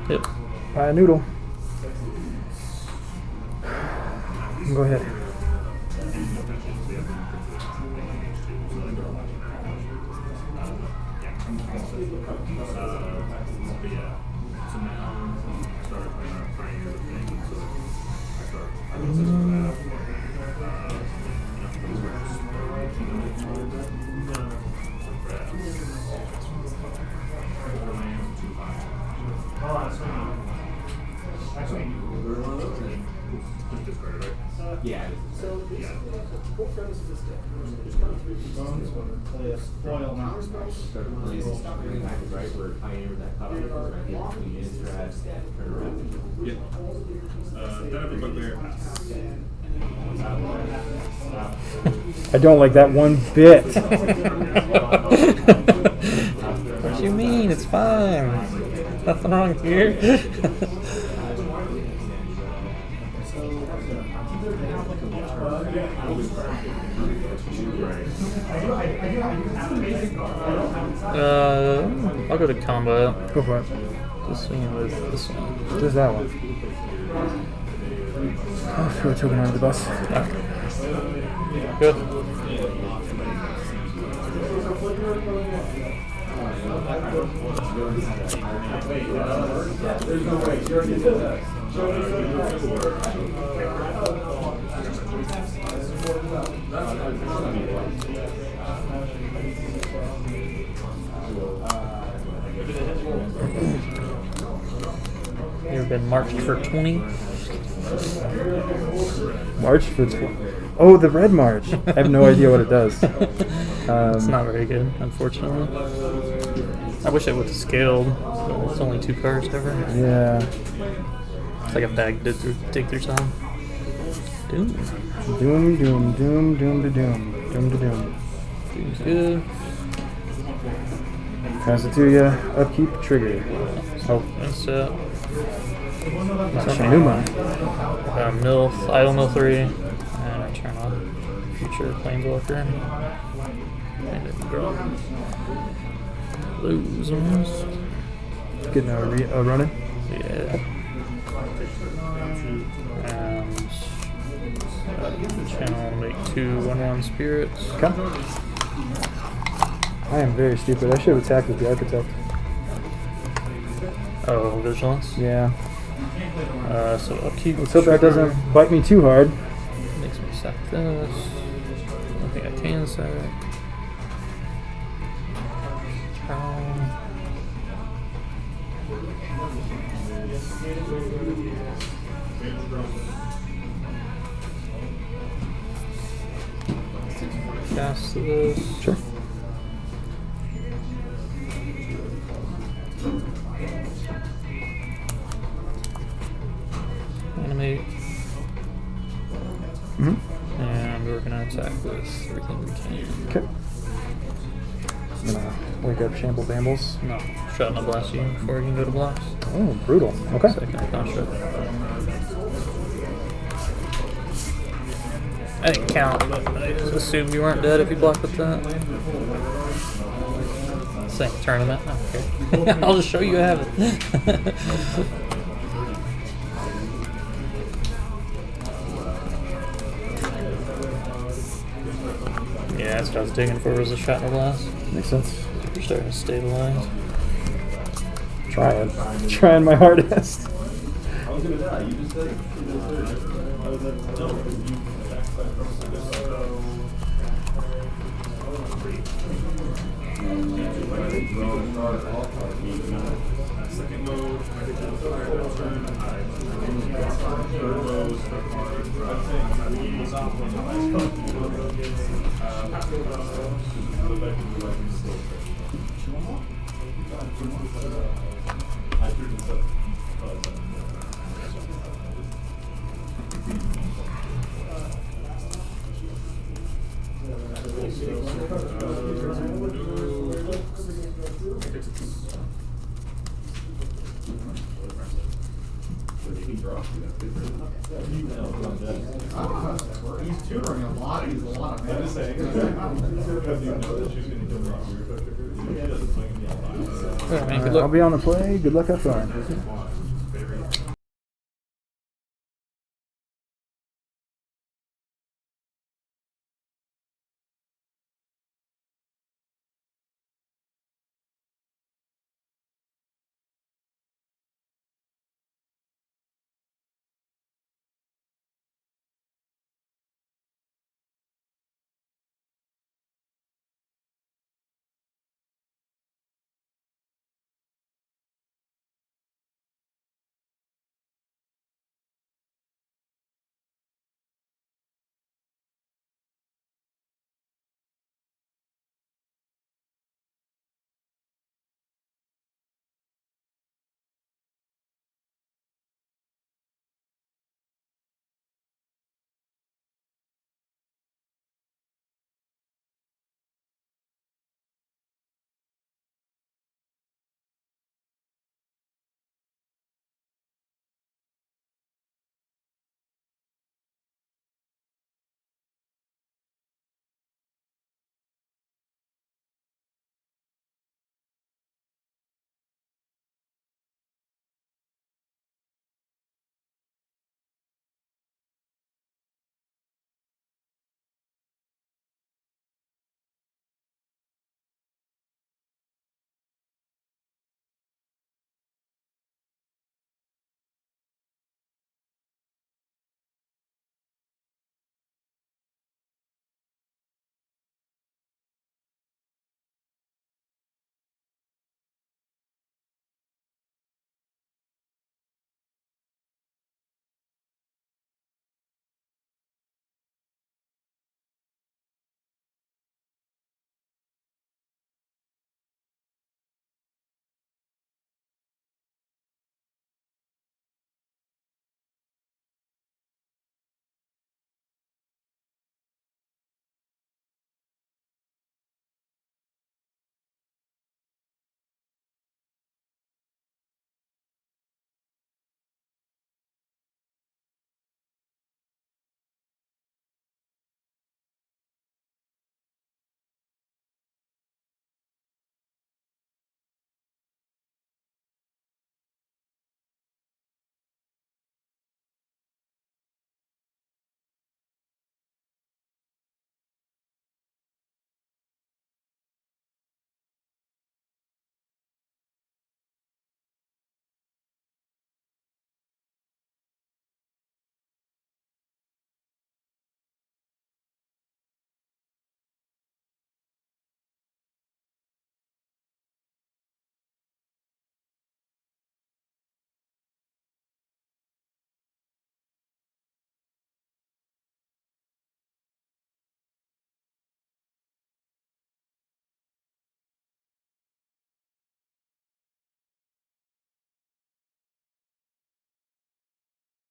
Yep. Noodle. Go ahead. Yeah. So the whole premise of this deck is there's kind of 3 pieces to this one. Play a spoil now. Right, where Pioneer with that cutoff is right here between Innistrad and turn around. Yeah. Then I put Bugbear pass. I don't like that one bit. What do you mean? It's fine. Nothing wrong here. I'll go to combat. Go for it. Just swing with this one. Just that one. I'll throw a token under the bus. Good. You've been marched for 20. March for oh, the red march. I have no idea what it does. It's not very good, unfortunately. I wish it would have scaled, but it's only 2 cards ever. Yeah. It's like a bag dig through time. Doom. Doom, doom, doom, doom to doom. Doom to doom. Doom's good. Pass it to ya. Upkeep, trigger. Oh. That's Shanuma. Idle mill 3, and I turn on future planeswalker. And then draw. Losers. Getting a running? Yeah. And channel make 2 1/1 spirits. Okay. I am very stupid. I should have attacked with the architect. Oh, vigilance? Yeah. So upkeep. Let's hope that doesn't bite me too hard. Makes me sack this. I think I can sack. Cast this. Sure. Animate. Mm-hmm. And we're gonna attack with everything we can. Okay. I'm gonna wake up Shamble Bambles. No, shot and blast you before you can go to blocks. Oh, brutal. Okay. Second construct. I didn't count, but I just assumed you weren't dead if you blocked with that. Same tournament. Okay. I'll just show you have it. Yeah, that's what I was digging for, was a shot in the blast. Makes sense. You're starting to stabilize. Trying. Trying my hardest. I was gonna die. You just said it. Second mode, He's tutoring a lot. He's a lot of. I'm just saying. Because you know that she's going to kill me. She doesn't swing me all the time. I'll be on the play. Good luck, have fun.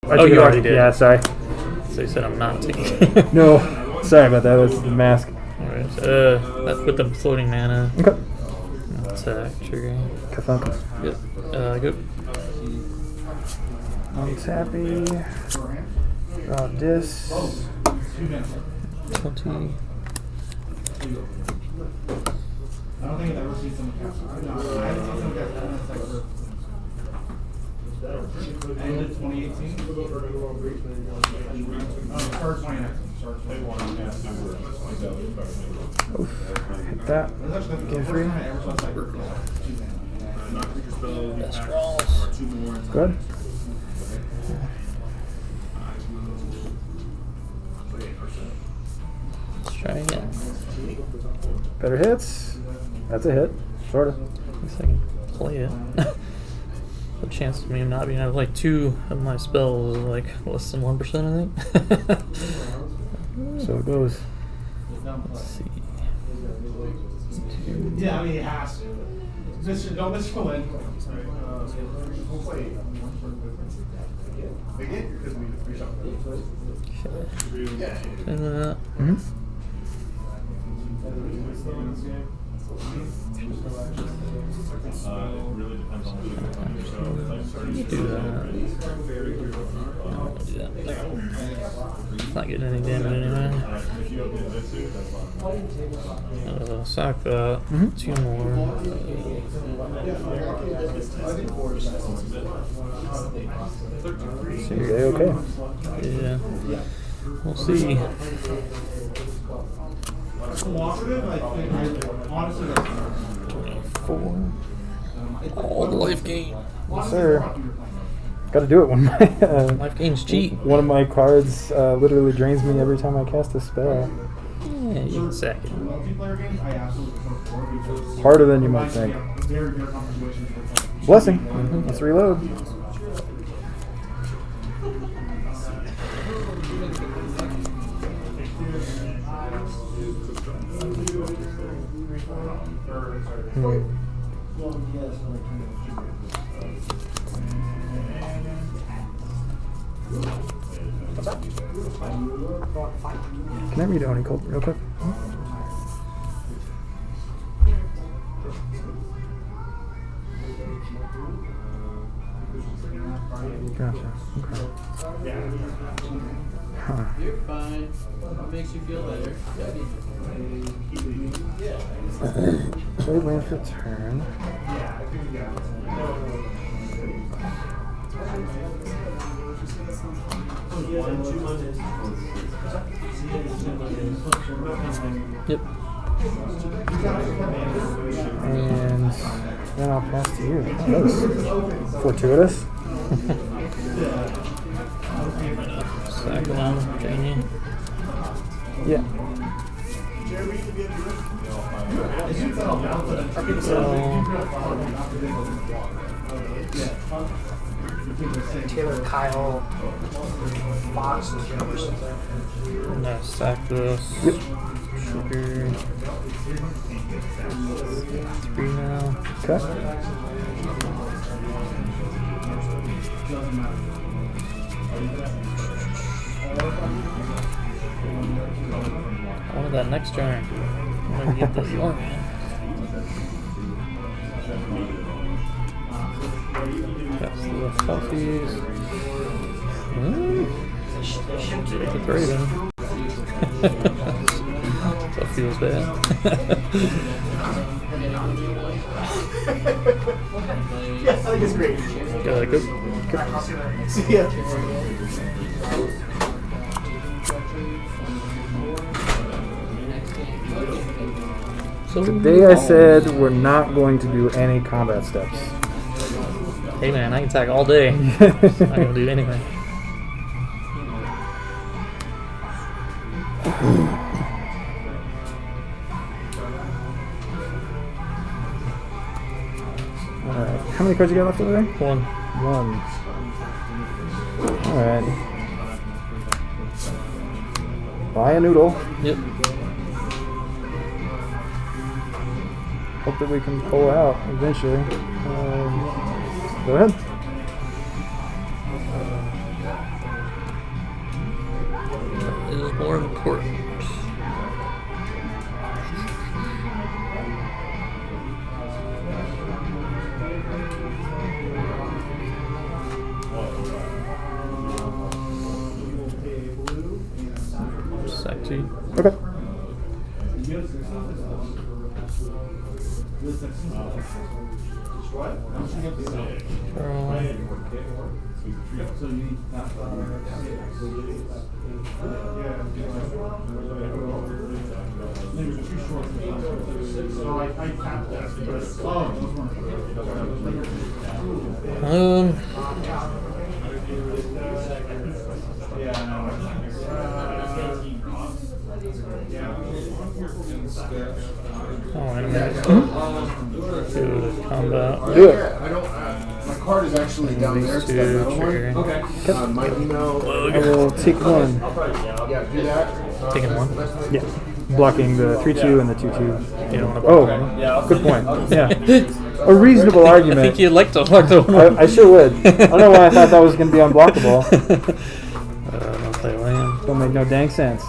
Oh, you already did. Yeah, sorry. So you said I'm not taking. No, sorry about that. That's the mask. Alright, that's with the floating mana. Okay. Attack, trigger. Kathunka. Yep. Good. Untappy. Draw this. 20. I don't think I've ever seen someone cast. I haven't seen someone cast Ended 2018. Start 2019. Oof. Hit that. Game 3. Best rolls. Good. Let's try again. Better hits. That's a hit. Sort of. At least I can play it. The chance of me not being able to play 2 of my spells is like less than 1%, I think. So it goes. Let's see. Yeah, I mean, it has to. Don't miss for win. And then Really depends on do that. It's not getting any damage anyway. Sack that. 2 more. Seems okay. Yeah. We'll see. Honestly, 4. All the life gain. Yes, sir. Got to do it when my life gain's cheat. One of my cards literally drains me every time I cast a spell. Yeah, you can sack it. Harder than you might think. Blessing. Let's reload. Can I read Oni Cold real quick? Gotcha. Okay. Huh. You're fine. What makes you feel better? Play land for turn. Yep. And then I'll pass to you. Oh, that was fortuitous. Sack down, drain you. Yeah. Taylor, Kyle, Fox, and Jim or something. And I sack this. Yep. Trigger. 3 now. Okay. I wanted that next turn. I wanted to get this one. That's the selfies. It's a great one. That feels bad. Yeah, I think it's great. Good. See ya. So Today I said we're not going to do any combat steps. Hey man, I can attack all day. I'm not gonna do anything. Alright. How many cards you got left over there? 1. Alright. Buy a noodle. Yep. Hope that we can pull out eventually. Go ahead. More important. Sexy. Okay. Oh, wait a minute. Do combat. Do it. My card is actually down there. It's that metal one. Okay. My email. I will take one. Yeah, do that. Taking one? Yeah. Blocking the 3-2 and the 2-2. You don't want to Oh, good point. Yeah. A reasonable argument. I think you'd like to block the one. I sure would. I don't know why I thought that was going to be unblockable. Don't play land. Don't make no dang sense.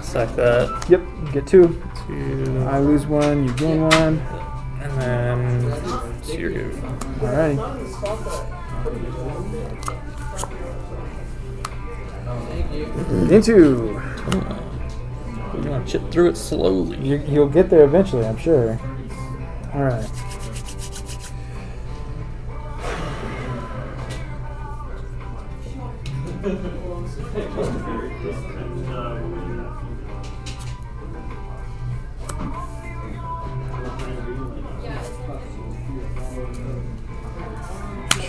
Sack that. Yep. Get 2. 2. I lose 1. You gain 1. And then it's your go. Alrighty. Into. We're gonna chip through it slowly. You'll get there eventually, I'm sure. Alright.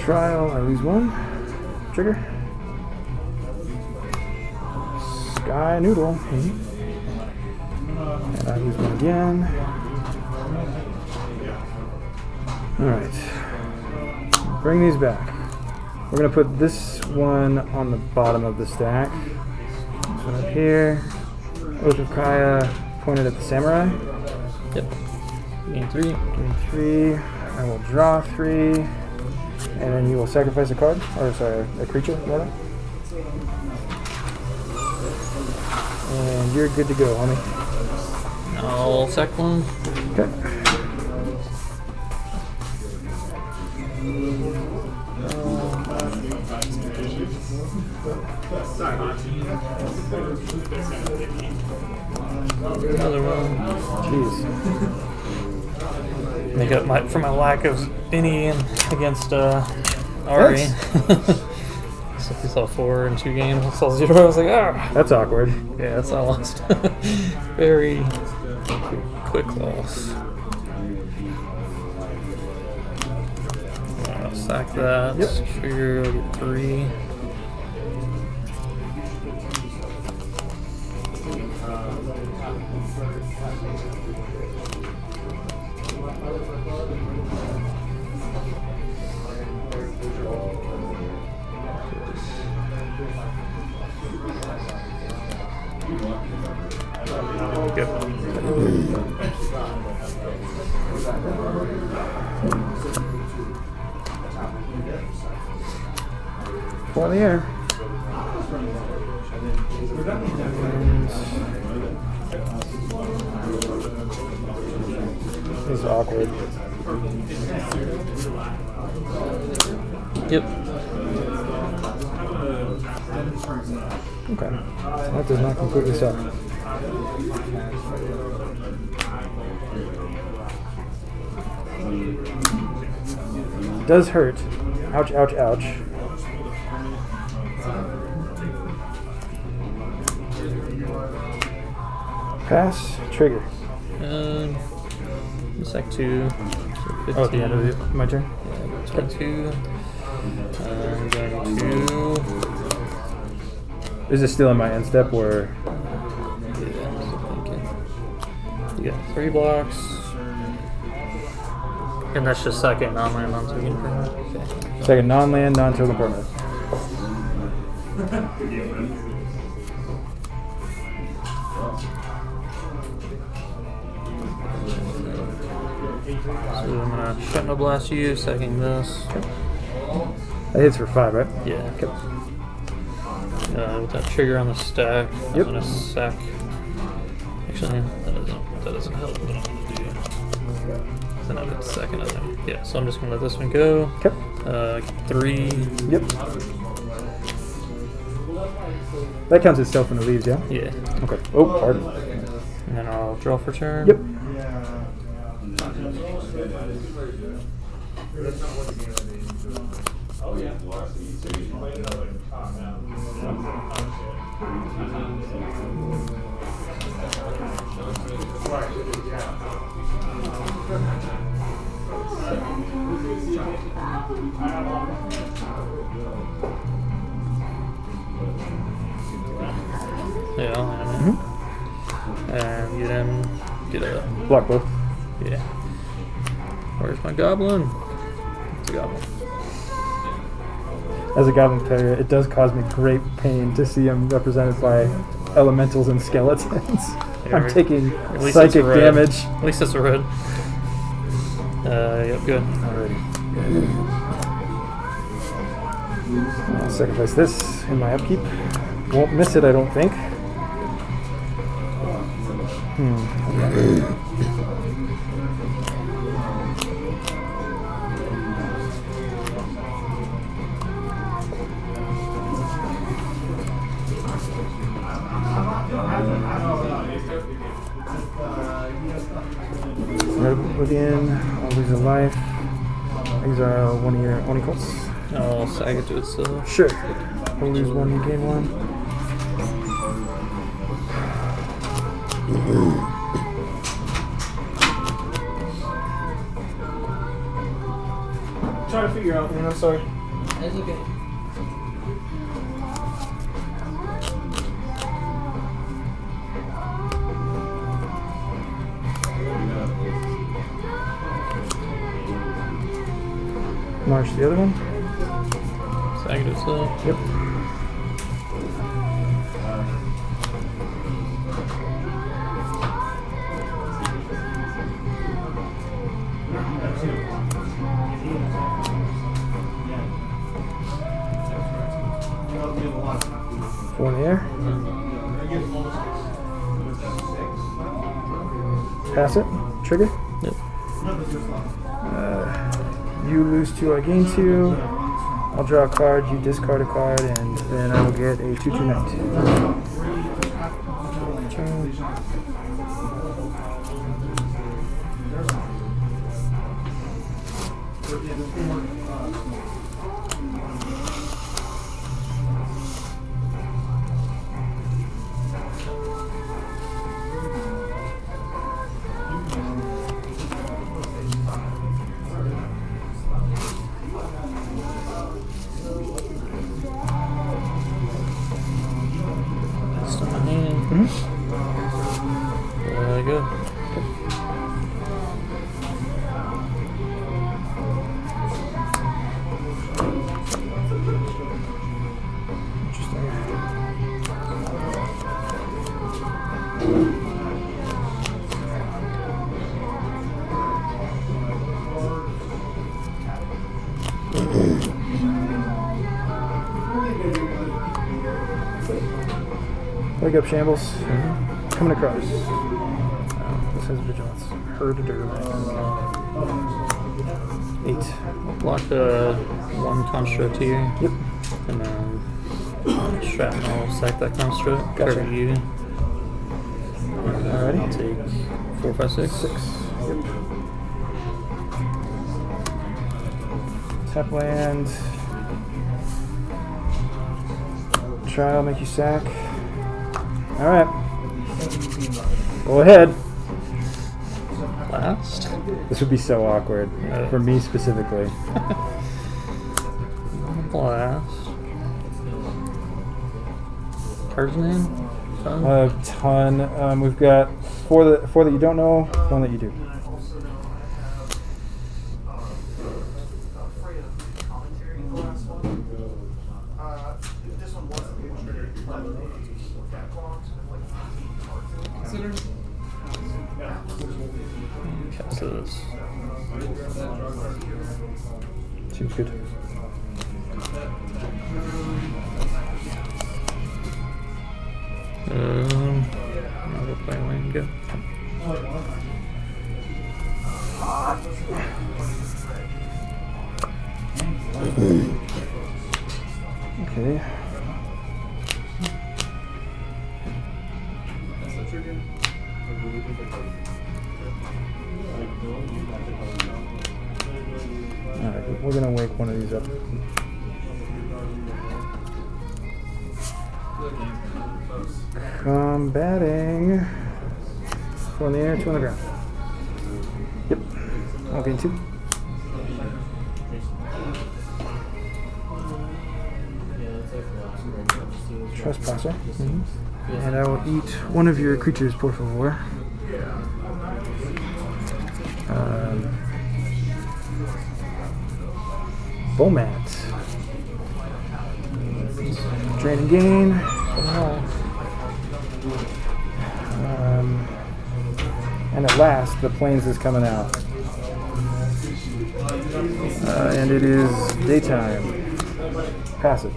Trial, I lose 1. Trigger. Sky Noodle. And I lose 1 again. Alright. Bring these back. We're going to put this one on the bottom of the stack. This one up here. Oath of Kaya pointed at the samurai. Yep. Gain 3. Gain 3. I will draw 3. And then you will sacrifice a card, or sorry, a creature, rather. And you're good to go, homie. I'll sack one. Okay. Another one. Jeez. Make up for my lack of any against Ari. So he saw 4 in 2 games. I saw 0. I was like, ah. That's awkward. Yeah, that's how I lost. Very quick loss. I'll sack that. Yep. Trigger, I'll get 3. For the air. This is awkward. Yep. Okay. That does not completely suck. Does hurt. Ouch, ouch, ouch. Pass, trigger. Sack 2. So 15. Oh, at the end of my turn? Yeah, sack 2. I'm going to. Is this still in my end step where? You got 3 blocks. And that's just second non-land, non-token permanent. Okay. Second non-land, non-token permanent. So I'm gonna Shrapnel Blast you, sacking this. That hits for 5, right? Yeah. Okay. With that trigger on the stack, I'm Yep. gonna sack. Actually, that doesn't help. What I'm gonna do. Then I've got second of them. Yeah, so I'm just gonna let this one go. Okay. 3. Yep. That counts as self when it leaves, yeah? Yeah. Okay. Oh, pardon. And then I'll draw for turn. Yep. Yeah, I'll land him. And get him. Get a. Block both. Yeah. Where's my goblin? It's a goblin. As a goblin player, it does cause me great pain to see him represented by elementals and skeletons. I'm taking At least psychic it's red. damage. At least it's a red. Yep, good. Alrighty. I'll sacrifice this in my upkeep. Won't miss it, I don't think. Okay. Oblivion, I'll lose a life. Exile one of your Onicles. I'll sag it to itself. Sure. I'll lose one, you gain one. Trying to figure out, man. I'm sorry. That's okay. March the other one. Sag it to itself. Yep. Four in the air. Pass it. Trigger. Yep. You lose 2, I gain 2. I'll draw a card, you discard a card, and then I will get a 2/2 knight. Turn. Still in my hand. Good. Wake up, Shambles. Coming across. This has vigilance. Herd to 8. Block one construct here. Yep. And then shrapnel, sack that construct. Gotcha. Cover you. Alrighty. I'll take 4, 5, 6. 6. Yep. Tap land. Trial, make you sack. Alright. Go ahead. Last. This would be so awkward. For me specifically. Blast. Card's name? Ton? A ton. We've got 4 that you don't know, 1 that you do. Cast this. Seems good. I'll go play Wayne. Go. Okay. Alright, we're gonna wake one of these up. Combating. 4 in the air, 2 on the ground. Yep. Okay, 2. Trespasser. And I will eat one of your creatures, por favor. Bomat. Drain and gain. And at last, the plains is coming out. And it is daytime. Passive.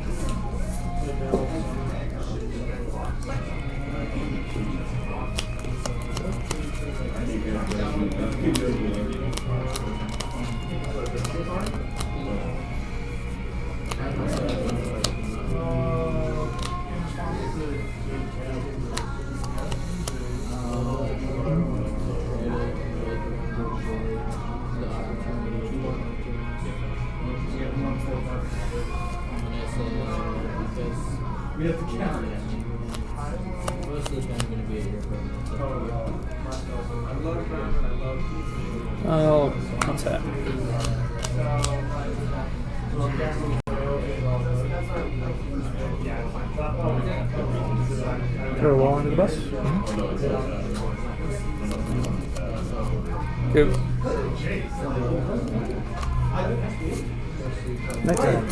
We have to count. Most of the time, I'm going to be at your Oh, what's that? Throw a wall under the bus. Good. Nighttime.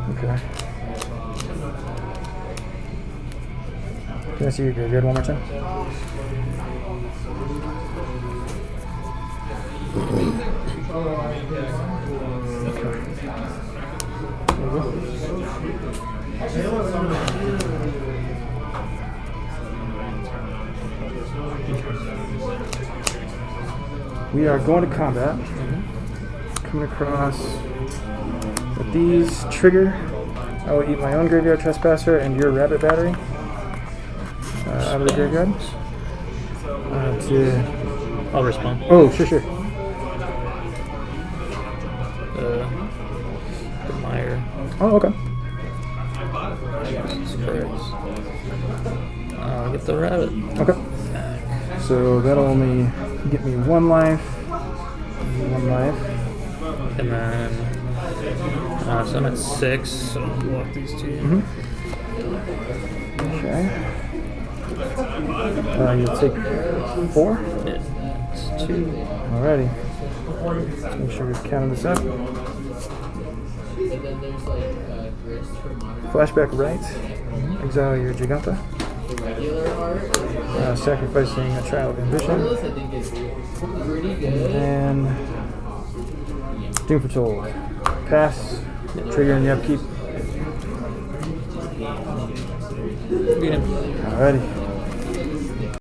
Okay. Can I see your graveyard one more time? We are going to combat. Coming across with these trigger. I will eat my own graveyard trespasser and your rabbit battery out of the graveyard. I'll respond. Oh, sure. The Meyer. Oh, okay. Jesus Christ. I'll get the rabbit. Okay. So that'll only get me 1 life. 1 life. And then, so I'm at 6, so I'll block these 2. Okay. You'll take 4? It's 2. Alrighty. Let's make sure we've counted this up. Flashback right. Exile your Giganta. Sacrificing a Trial of Ambition. And then Doom Patrol. Pass. Trigger in the upkeep. Beat him. Alrighty.